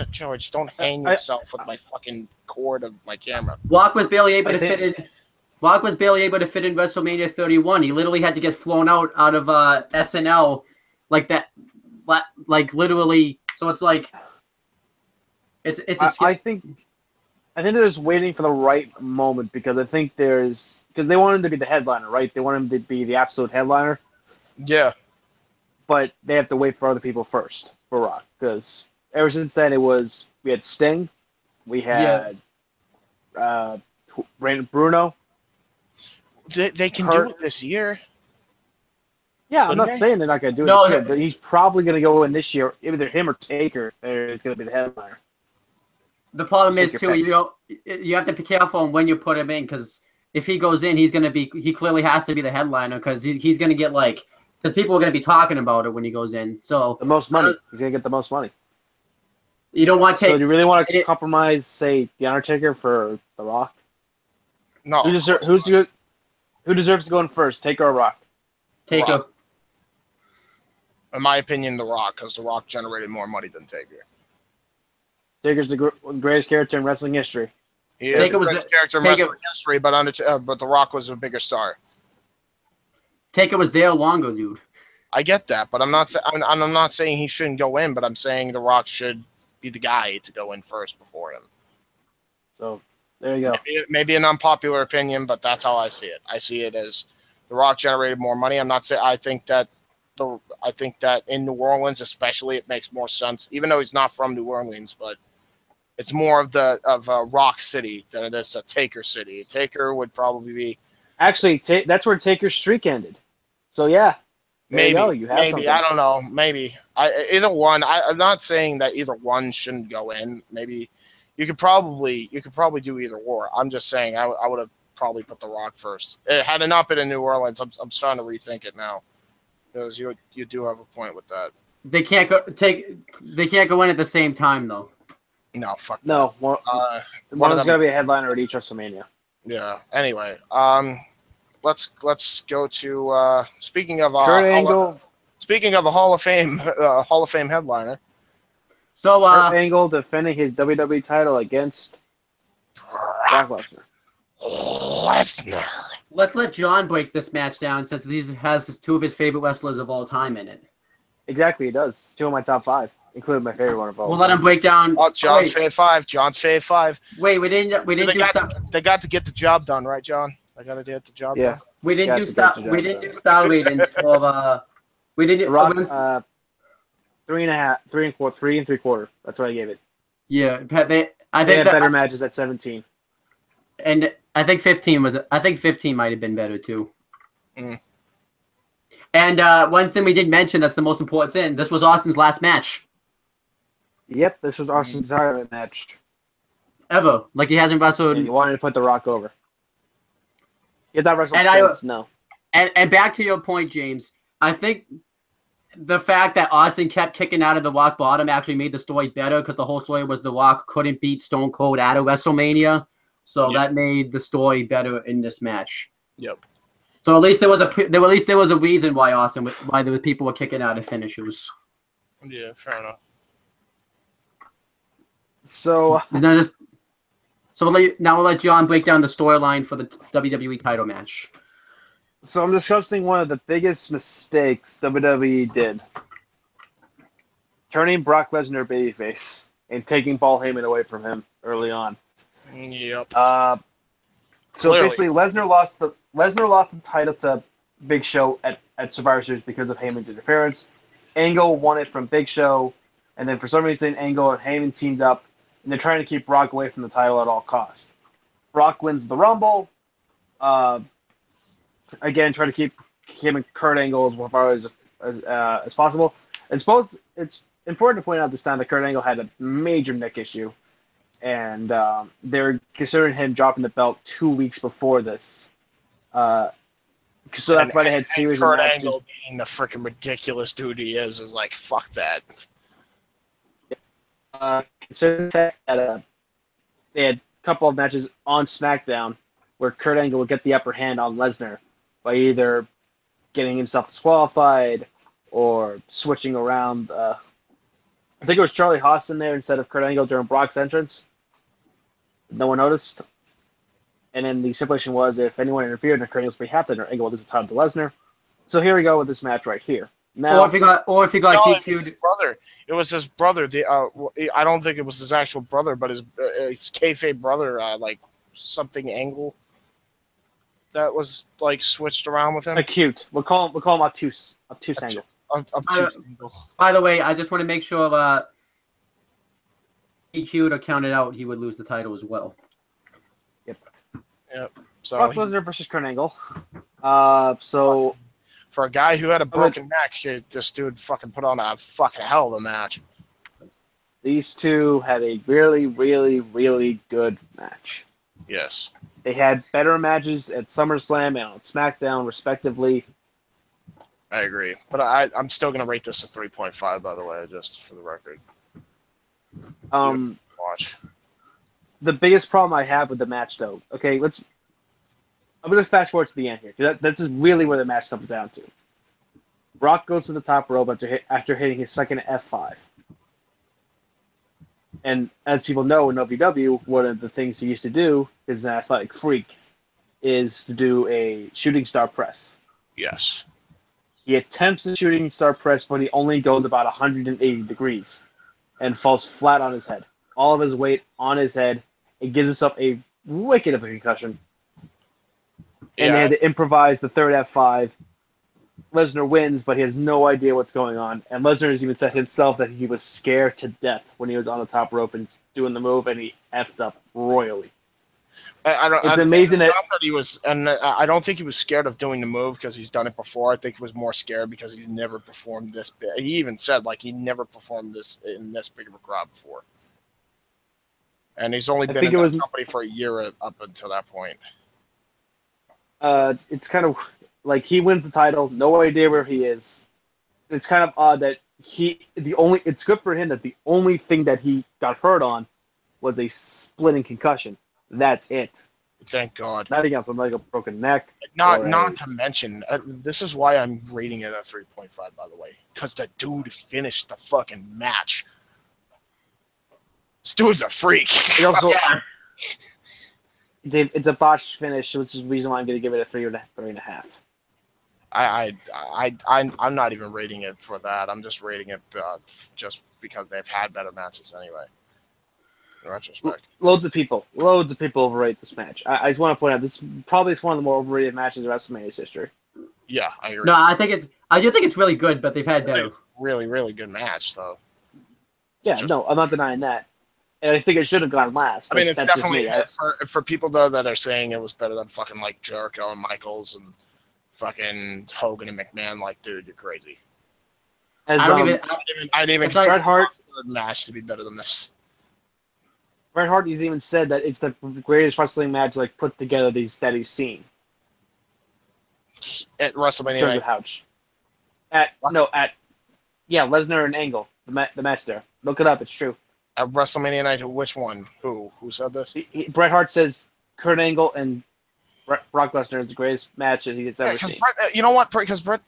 George, don't hang yourself with my fucking cord of my camera. Rock was barely able to fit in. Rock was barely able to fit in WrestleMania 31. He literally had to get flown out of SNL like that, like literally. So it's like it's. I think they're just waiting for the right moment because they want him to be the headliner, right? They want him to be the absolute headliner. Yeah. But they have to wait for other people first for Rock because ever since then we had Sting, we had Brandon Bruno. They can do it this year. Yeah, I'm not saying they're not going to do it this year, but he's probably going to go in this year. Either him or Taker is going to be the headliner. The problem is too, you have to be careful on when you put him in because if he goes in, he clearly has to be the headliner because he's going to get because people are going to be talking about it when he goes in. So the most money, he's going to get the most money. You don't want to take. So do you really want to compromise, say, The Undertaker for The Rock? No. Who deserves to go in first, Taker or Rock? Taker. In my opinion, The Rock, because The Rock generated more money than Taker. Taker's the greatest character in wrestling history. He is the greatest character in wrestling history, but The Rock was a bigger star. Taker was there longer, dude. I get that, but I'm not saying he shouldn't go in, but I'm saying The Rock should be the guy to go in first before him. So there you go. Maybe an unpopular opinion, but that's how I see it. I see it as The Rock generated more money. I'm not saying I think that in New Orleans, especially, it makes more sense. Even though he's not from New Orleans, but it's more of a Rock City than it is a Taker City. Taker would probably be Actually, that's where Taker's streak ended. So yeah, maybe something. I don't know. Maybe either one. I'm not saying that either one shouldn't go in. Maybe you could probably do either or. I'm just saying I would have probably put The Rock first. Had it not been in New Orleans, I'm starting to rethink it now. Because you do have a point with that. They can't go in at the same time though. No, fuck that. No, one of them's gotta be a headliner at each WrestleMania. Yeah. Anyway, let's go to speaking of Kurt Angle. Speaking of a Hall of Fame headliner. So Kurt Angle defending his WWE title against Brock Lesnar. Let's let John break this match down since he has two of his favorite wrestlers of all time in it. Exactly, he does. 2 of my top 5, including my favorite one of all. We'll let him break down. Oh, John's Fave 5. John's Fave 5. Wait, we didn't They got to get the job done, right, John? They got to get the job done. We didn't do style ratings of we didn't Rock, 3.5, 3 3/4. That's what I gave it. Yeah, they had better matches at 17. And I think 15 might have been better too. Mm. And one thing we didn't mention that's the most important thing, this was Austin's last match. Yep, this was Austin's retirement match. Ever. Like he hasn't wrestled. And he wanted to put The Rock over. He had not wrestled since, no. And back to your point, James, I think the fact that Austin kept kicking out of the Rock bottom actually made the story better because the whole story was The Rock couldn't beat Stone Cold at a WrestleMania. So that made the story better in this match. Yep. So at least there was a reason why why there was people were kicking out of finishers. Yeah, fair enough. So we'll let John break down the storyline for the WWE title match. So I'm discussing one of the biggest mistakes WWE did. Turning Brock Lesnar babyface and taking Paul Heyman away from him early on. Yep. So Clearly. basically, Lesnar lost the title to Big Show at Survivor Series because of Heyman's interference. Angle won it from Big Show, and then for some reason, Angle and Heyman teamed up, and they're trying to keep Brock away from the title at all costs. Brock wins the Rumble. Again, try to keep him and Kurt Angle as far as possible. I suppose it's important to point out this time that Kurt Angle had a major neck issue, and they're considering him dropping the belt 2 weeks before this. So that's why they had series of matches. Kurt Angle being the freaking ridiculous dude he is like, fuck that. Considering the fact that they had a couple of matches on SmackDown where Kurt Angle would get the upper hand on Lesnar by either getting himself disqualified or switching around. I think it was Charlie Haas in there instead of Kurt Angle during Brock's entrance. No one noticed. And then the stipulation was if anyone interfered in Kurt Angle's behalf, then Angle would lose the title to Lesnar. So here we go with this match right here. Now, or if he got DQ'd. It was his brother. I don't think it was his actual brother, but his kayfabe brother, like something Angle. That was like switched around with him. Acute. We'll call him obtuse. Obtuse Angle. Obtuse Angle. By the way, I just want to make sure DQ'd or counted out, he would lose the title as well. Yep. So Brock Lesnar versus Kurt Angle. So for a guy who had a broken neck, this dude fucking put on a fucking hell of a match. These two had a really, really, really good match. Yes. They had better matches at SummerSlam and on SmackDown, respectively. I agree. But I'm still going to rate this a 3.5, by the way, just for the record. Watch. The biggest problem I have with the match, though, okay, I'm going to fast forward to the end here. This is really where the match comes down to. Brock goes to the top rope after hitting his second F5. And as people know in WW, one of the things he used to do, is an athletic freak, is to do a shooting star press. Yes. He attempts the shooting star press, but he only goes about 180 degrees and falls flat on his head. All of his weight on his head. It gives himself a wicked of a concussion. And they had to improvise the third F5. Lesnar wins, but he has no idea what's going on. And Lesnar has even said himself that he was scared to death when he was on the top rope and doing the move, and he effed up royally. It's amazing that he was, and I don't think he was scared of doing the move because he's done it before. I think he was more scared because he's never performed this big. He even said like he never performed this in this big of a crowd before, and he's only been in the company for a year up until that point. It's kind of like he wins the title, no idea where he is. It's kind of odd that it's good for him that the only thing that he got hurt on was a splitting concussion. That's it. Thank God. Nothing else. I'm like a broken neck. Not to mention, this is why I'm rating it a 3.5, by the way, because the dude finished the fucking match. This dude's a freak. It's a botched finish, which is the reason why I'm going to give it a 3.5. I'm not even rating it for that. I'm just rating it just because they've had better matches anyway. In retrospect, loads of people overrate this match. I just want to point out this probably is one of the more overrated matches in WrestleMania's history. Yeah, I agree. No, I do think it's really good, but they've had better. Really, really good match though. No, I'm not denying that. And I think it should have gone last. I mean, it's definitely for people though that are saying it was better than fucking like Jericho and Michaels and fucking Hogan and McMahon. Like, dude, you're crazy. I didn't even consider Bret Hart match to be better than this. Bret Hart has even said that it's the greatest wrestling match like put together that he's seen. At WrestleMania night. Lesnar and Angle, the match there. Look it up, it's true. At WrestleMania night, which one? Who said this? Bret Hart says Kurt Angle and Brock Lesnar is the greatest match that he's ever seen. You know what? Because Bret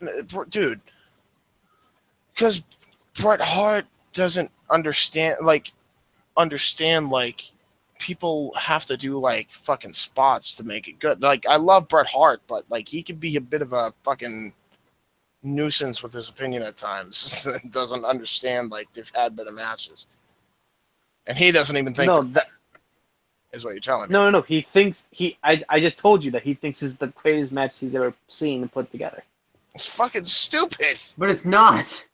Hart doesn't understand people have to do like fucking spots to make it good. Like, I love Bret Hart, but like he can be a bit of a fucking nuisance with his opinion at times. Doesn't understand like they've had better matches, and he doesn't even think is what you're telling me. No. He thinks I just told you that he thinks this is the greatest match he's ever seen and put together. It's fucking stupid. But it's not.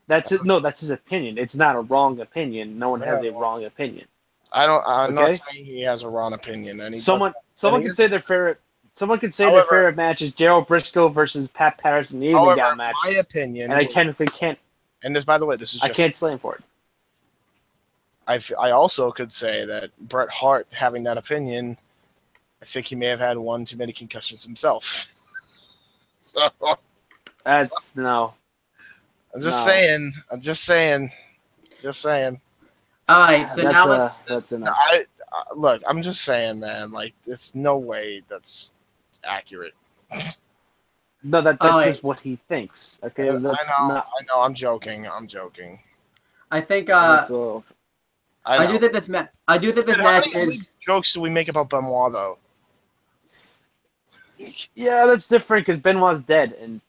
That's it. No, that's his opinion. It's not a wrong opinion. No one has a wrong opinion. I'm not saying he has a wrong opinion. And someone can say their favorite. Someone can say their favorite match is Gerald Briscoe versus Pat Patterson. The evening gown match. My opinion, and I technically can't. And this, by the way, this is just. I can't slam for it. I also could say that Bret Hart having that opinion, I think he may have had one too many concussions himself. No. I'm just saying. All right, so now let's. Look, I'm just saying, man. Like, it's no way that's accurate. No, that is what he thinks. Okay, I know. I'm joking. I think. I do think this match. How many jokes do we make about Benoit though? Yeah, that's different because Benoit's dead and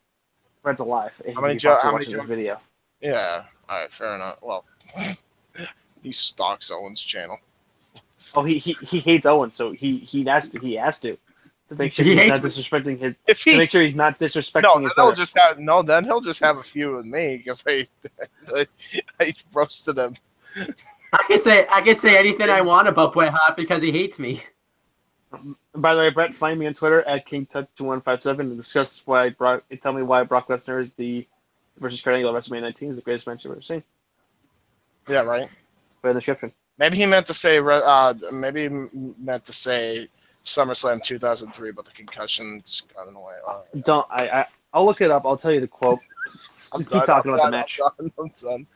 Bret's alive. How many jokes? Video. Yeah. All right. Fair enough. Well, he stalks Owen's channel. Oh, he hates Owen, so he has to make sure he's not disrespecting his. To make sure he's not disrespecting. No, then he'll just have a feud with me because I roasted him. I can say anything I want about Bret Hart because he hates me. By the way, Brett, find me on Twitter at KingTut2157 to discuss tell me why Brock Lesnar is versus Kurt Angle at WrestleMania 19 is the greatest match you've ever seen. Yeah, right. By the description. Maybe he meant to say SummerSlam 2003, but the concussions got in the way. I'll look it up. I'll tell you the quote. Just keep talking about the match. I'm done.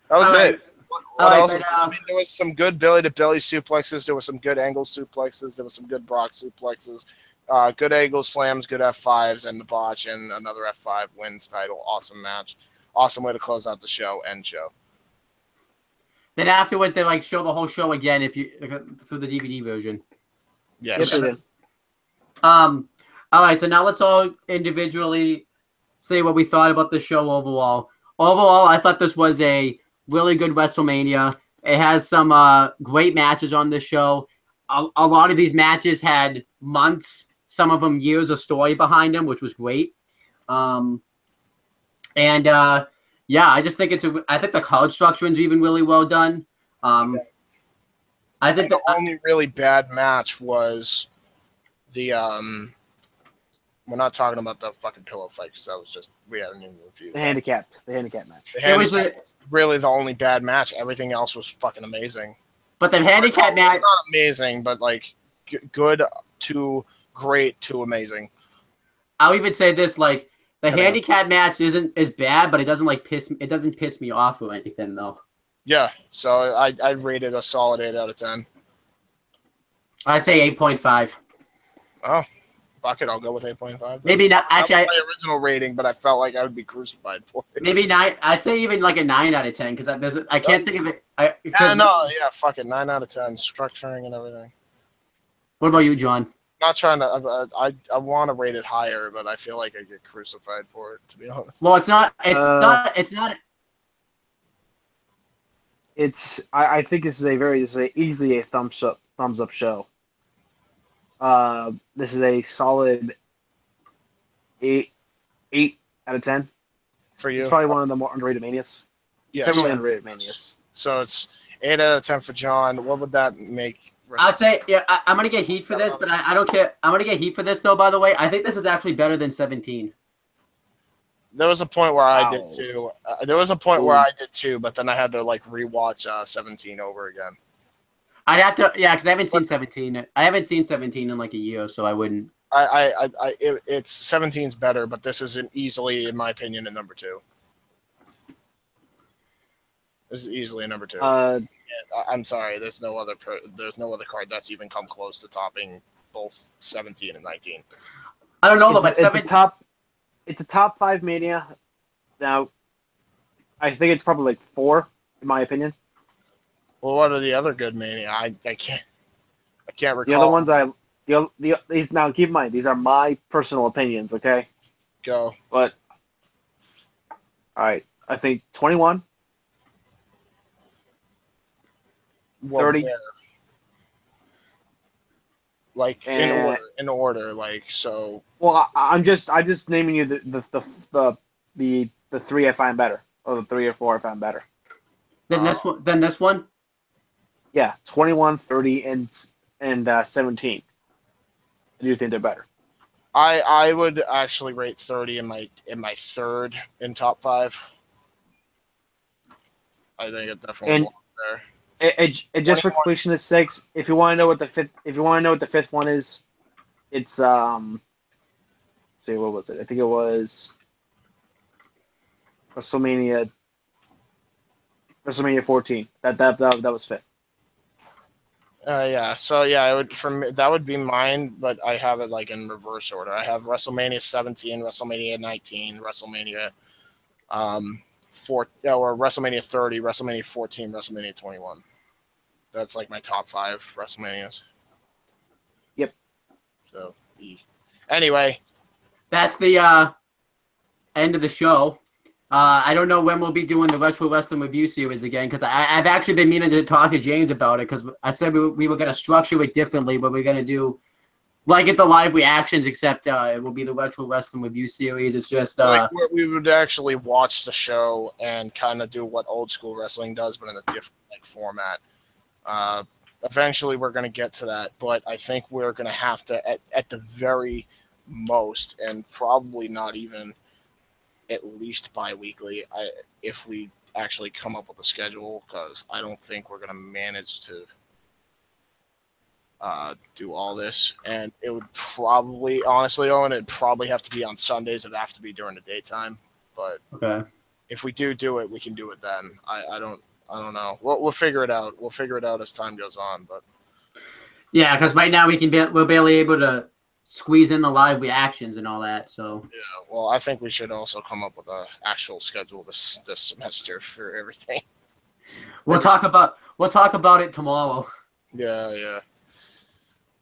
That was it. What else? There was some good belly-to-belly suplexes. There was some good angle suplexes. There was some good Brock suplexes. Good angle slams, good F5s, and the botch, and another F5 wins title. Awesome match. Awesome way to close out the show. End show. Then afterwards, they show the whole show again through the DVD version. Yes. Yep, all right, so now let's all individually say what we thought about the show overall. Overall, I thought this was a really good WrestleMania. It has some great matches on this show. A lot of these matches had months, some of them years of story behind them, which was great. Yeah, I just think I think the card structuring is even really well done. I think the only really bad match was the we're not talking about the fucking pillow fight because that was just we had a new review. The handicap match. It was really the only bad match. Everything else was fucking amazing. But the handicap match, not amazing, but like good to great to amazing. I'll even say this: like the handicap match isn't as bad, but it doesn't piss me off or anything though. Yeah, so I'd rate it a solid 8 out of 10. I'd say 8.5. Oh, fuck it, I'll go with 8.5. Maybe not. Actually, my original rating, but I felt like I would be crucified for it. Maybe 9. I'd say even like a 9 out of 10 because I can't think of it. Fuck it, 9 out of 10, structuring and everything. What about you, John? Not trying to. I want to rate it higher, but I feel like I get crucified for it. To be honest. Well, it's not. I think this is easily a thumbs up show. This is a solid 8 out of 10 for you. It's probably one of the more underrated manias. Yeah, definitely underrated manias. So it's 8 out of 10 for John. What would that make? I'd say I'm gonna get heat for this, but I don't care. I'm gonna get heat for this though. By the way, I think this is actually better than 17. There was a point where I did too. Where I did too, but then I had to like rewatch 17 over again. I'd have to, because I haven't seen 17. I haven't seen 17 in like a year, so I wouldn't. It's 17's better, but this isn't easily, in my opinion, a number 2. This is easily a number 2. I'm sorry. There's no other card that's even come close to topping both 17 and 19. I don't know, but it's a top 5 mania. Now, I think it's probably like 4, in my opinion. Well, what are the other good mania? I can't recall. The other ones these now keep in mind these are my personal opinions. Okay. Go. But all right, I think 21. 30. Like in order, like so. Well, I'm just naming you the 3 I find better, or the 3 or 4 I find better. Then this one. Yeah, 21, 30, and 17. I do think they're better. I would actually rate 30 in my third in top 5. I think it definitely belongs there. It just for completionist sakes, if you want to know what the fifth one is, it's see, what was it? I think it was WrestleMania 14. That was fifth. Yeah. So yeah, that would be mine, but I have it like in reverse order. I have WrestleMania 17, WrestleMania 19, WrestleMania 4 or WrestleMania 30, WrestleMania 14, WrestleMania 21. That's like my top 5 WrestleManias. Yep. So anyway, that's the end of the show. I don't know when we'll be doing the Retro Wrestling Review series again, because I've actually been meaning to talk to James about it, because I said we were going to structure it differently, but we're going to do like the live reactions, except it will be the Retro Wrestling Review series. It's just we would actually watch the show and kind of do what old school wrestling does, but in a different format. Eventually, we're going to get to that, but I think we're going to have to, at the very most, and probably not even at least bi-weekly, if we actually come up with a schedule, because I don't think we're going to manage to do all this. And it would probably, honestly, Owen, it'd probably have to be on Sundays. It'd have to be during the daytime. But if we do it, we can do it then. I don't know. We'll figure it out. We'll figure it out as time goes on. But yeah, because right now we're barely able to squeeze in the live reactions and all that. So yeah, well, I think we should also come up with an actual schedule this semester for everything. We'll talk about it tomorrow. Yeah.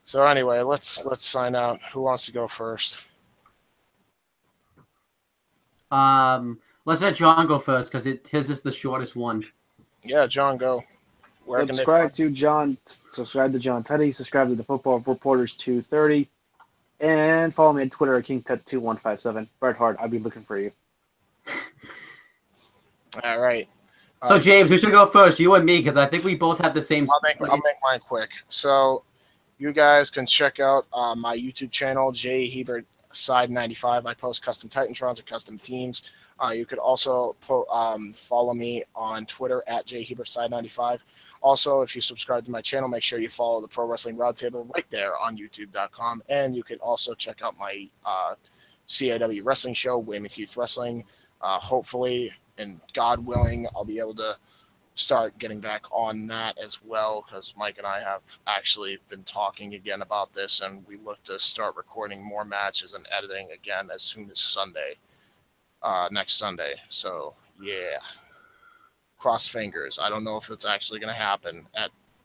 So anyway, let's sign out. Who wants to go first? Let's let John go first because his is the shortest one. Yeah, John, go. Where can they Subscribe find- to John. Subscribe to John Teddy. Subscribe to the Football Reporters 230, and follow me on Twitter at KingTut2157. Bret Hart, I'll be looking for you. All right. So James, who should go first? You and me, because I think we both have the same. I'll make mine quick. So you guys can check out my YouTube channel, J Hebert Side 95. I post custom Titantrons and custom themes. You could also follow me on Twitter at J Hebert Side 95. Also, if you subscribe to my channel, make sure you follow the Pro Wrestling Roundtable right there on YouTube.com. And you can also check out my CAW wrestling show, Weymouth Youth Wrestling. Hopefully, and God willing, I'll be able to start getting back on that as well, because Mike and I have actually been talking again about this, and we look to start recording more matches and editing again as soon as Sunday, next Sunday. So yeah, cross fingers. I don't know if it's actually going to happen.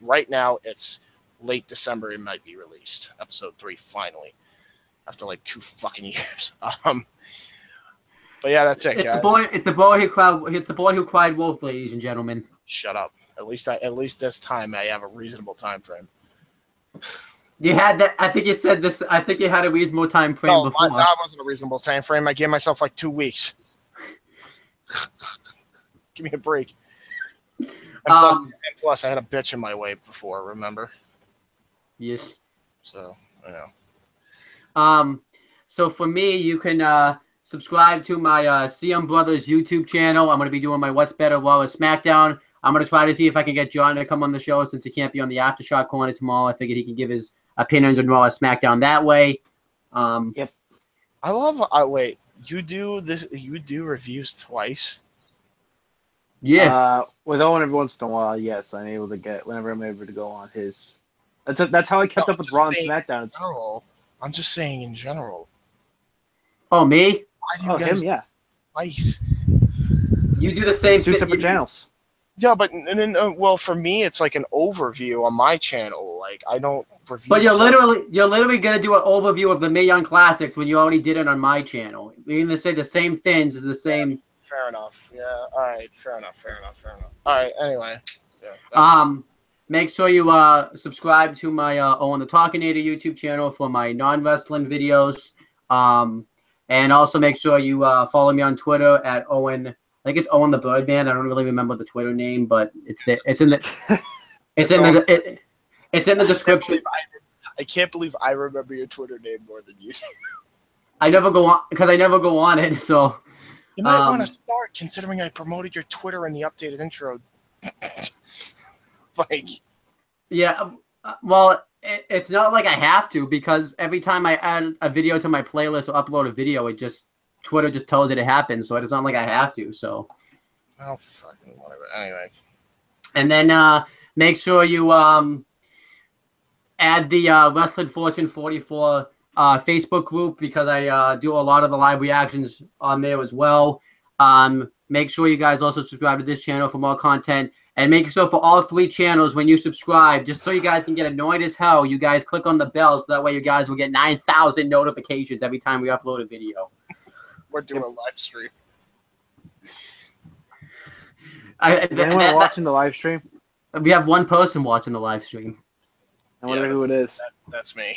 Right now, it's late December. It might be released. Episode 3 finally, after like 2 fucking years. But yeah, that's it, guys. It's the boy who cried. It's the boy who cried wolf, ladies and gentlemen. Shut up. At least this time I have a reasonable time frame. You had that. I think you said this. I think you had a reasonable time frame before. That wasn't a reasonable time frame. I gave myself like 2 weeks. Give me a break. And plus, I had a bitch in my way before. Remember? Yes. So yeah. So for me, you can subscribe to my CM Brothers YouTube channel. I'm going to be doing my What's Better, Raw or SmackDown. I'm going to try to see if I can get John to come on the show since he can't be on the Aftershock corner tomorrow. I figured he can give his opinions on Raw or SmackDown that way. Yep. I love. Wait, you do this? You do reviews twice? Yeah. With Owen every once in a while, yes, I'm able to get whenever I'm able to go on his. That's how I kept up with Raw and SmackDown. I'm just saying in general. Oh, me? Why do you guys him, yeah. twice? You do the same 2 separate channels. Yeah, but well, for me, it's like an overview on my channel. Like I don't review. But you're literally gonna do an overview of the Mae Young Classics when you already did it on my channel. You're gonna say the same things as the same. Yeah, fair enough. Yeah. All right. Fair enough. All right. Anyway. Yeah, make sure you subscribe to my Owen the Talkinator YouTube channel for my non-wrestling videos. And also make sure you follow me on Twitter at Owen. I think it's Owen the Birdman. I don't really remember the Twitter name, but it's in the description. I can't believe I remember your Twitter name more than you. I never go on it, so you might want to start considering I promoted your Twitter in the updated intro. Like, yeah, well, it's not like I have to, because every time I add a video to my playlist or upload a video, Twitter just tells it to happen, so it's not like I have to. So, oh fucking whatever. Anyway, and then make sure you add the Wrestling Fortune 44 Facebook group, because I do a lot of the live reactions on there as well. Make sure you guys also subscribe to this channel for more content. And make sure for all 3 channels, when you subscribe, just so you guys can get annoyed as hell, you guys click on the bell, so that way you guys will get 9,000 notifications every time we upload a video. We're doing a live stream. Is anyone watching the live stream? We have one person watching the live stream. I wonder who it is. That's me.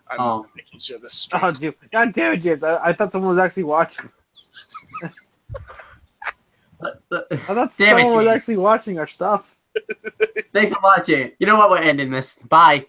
I'm making sure this stream. Oh, dude. God damn it, James. I thought someone was actually watching. I thought someone was actually watching our stuff. Thanks for watching. You know what? We're ending this. Bye.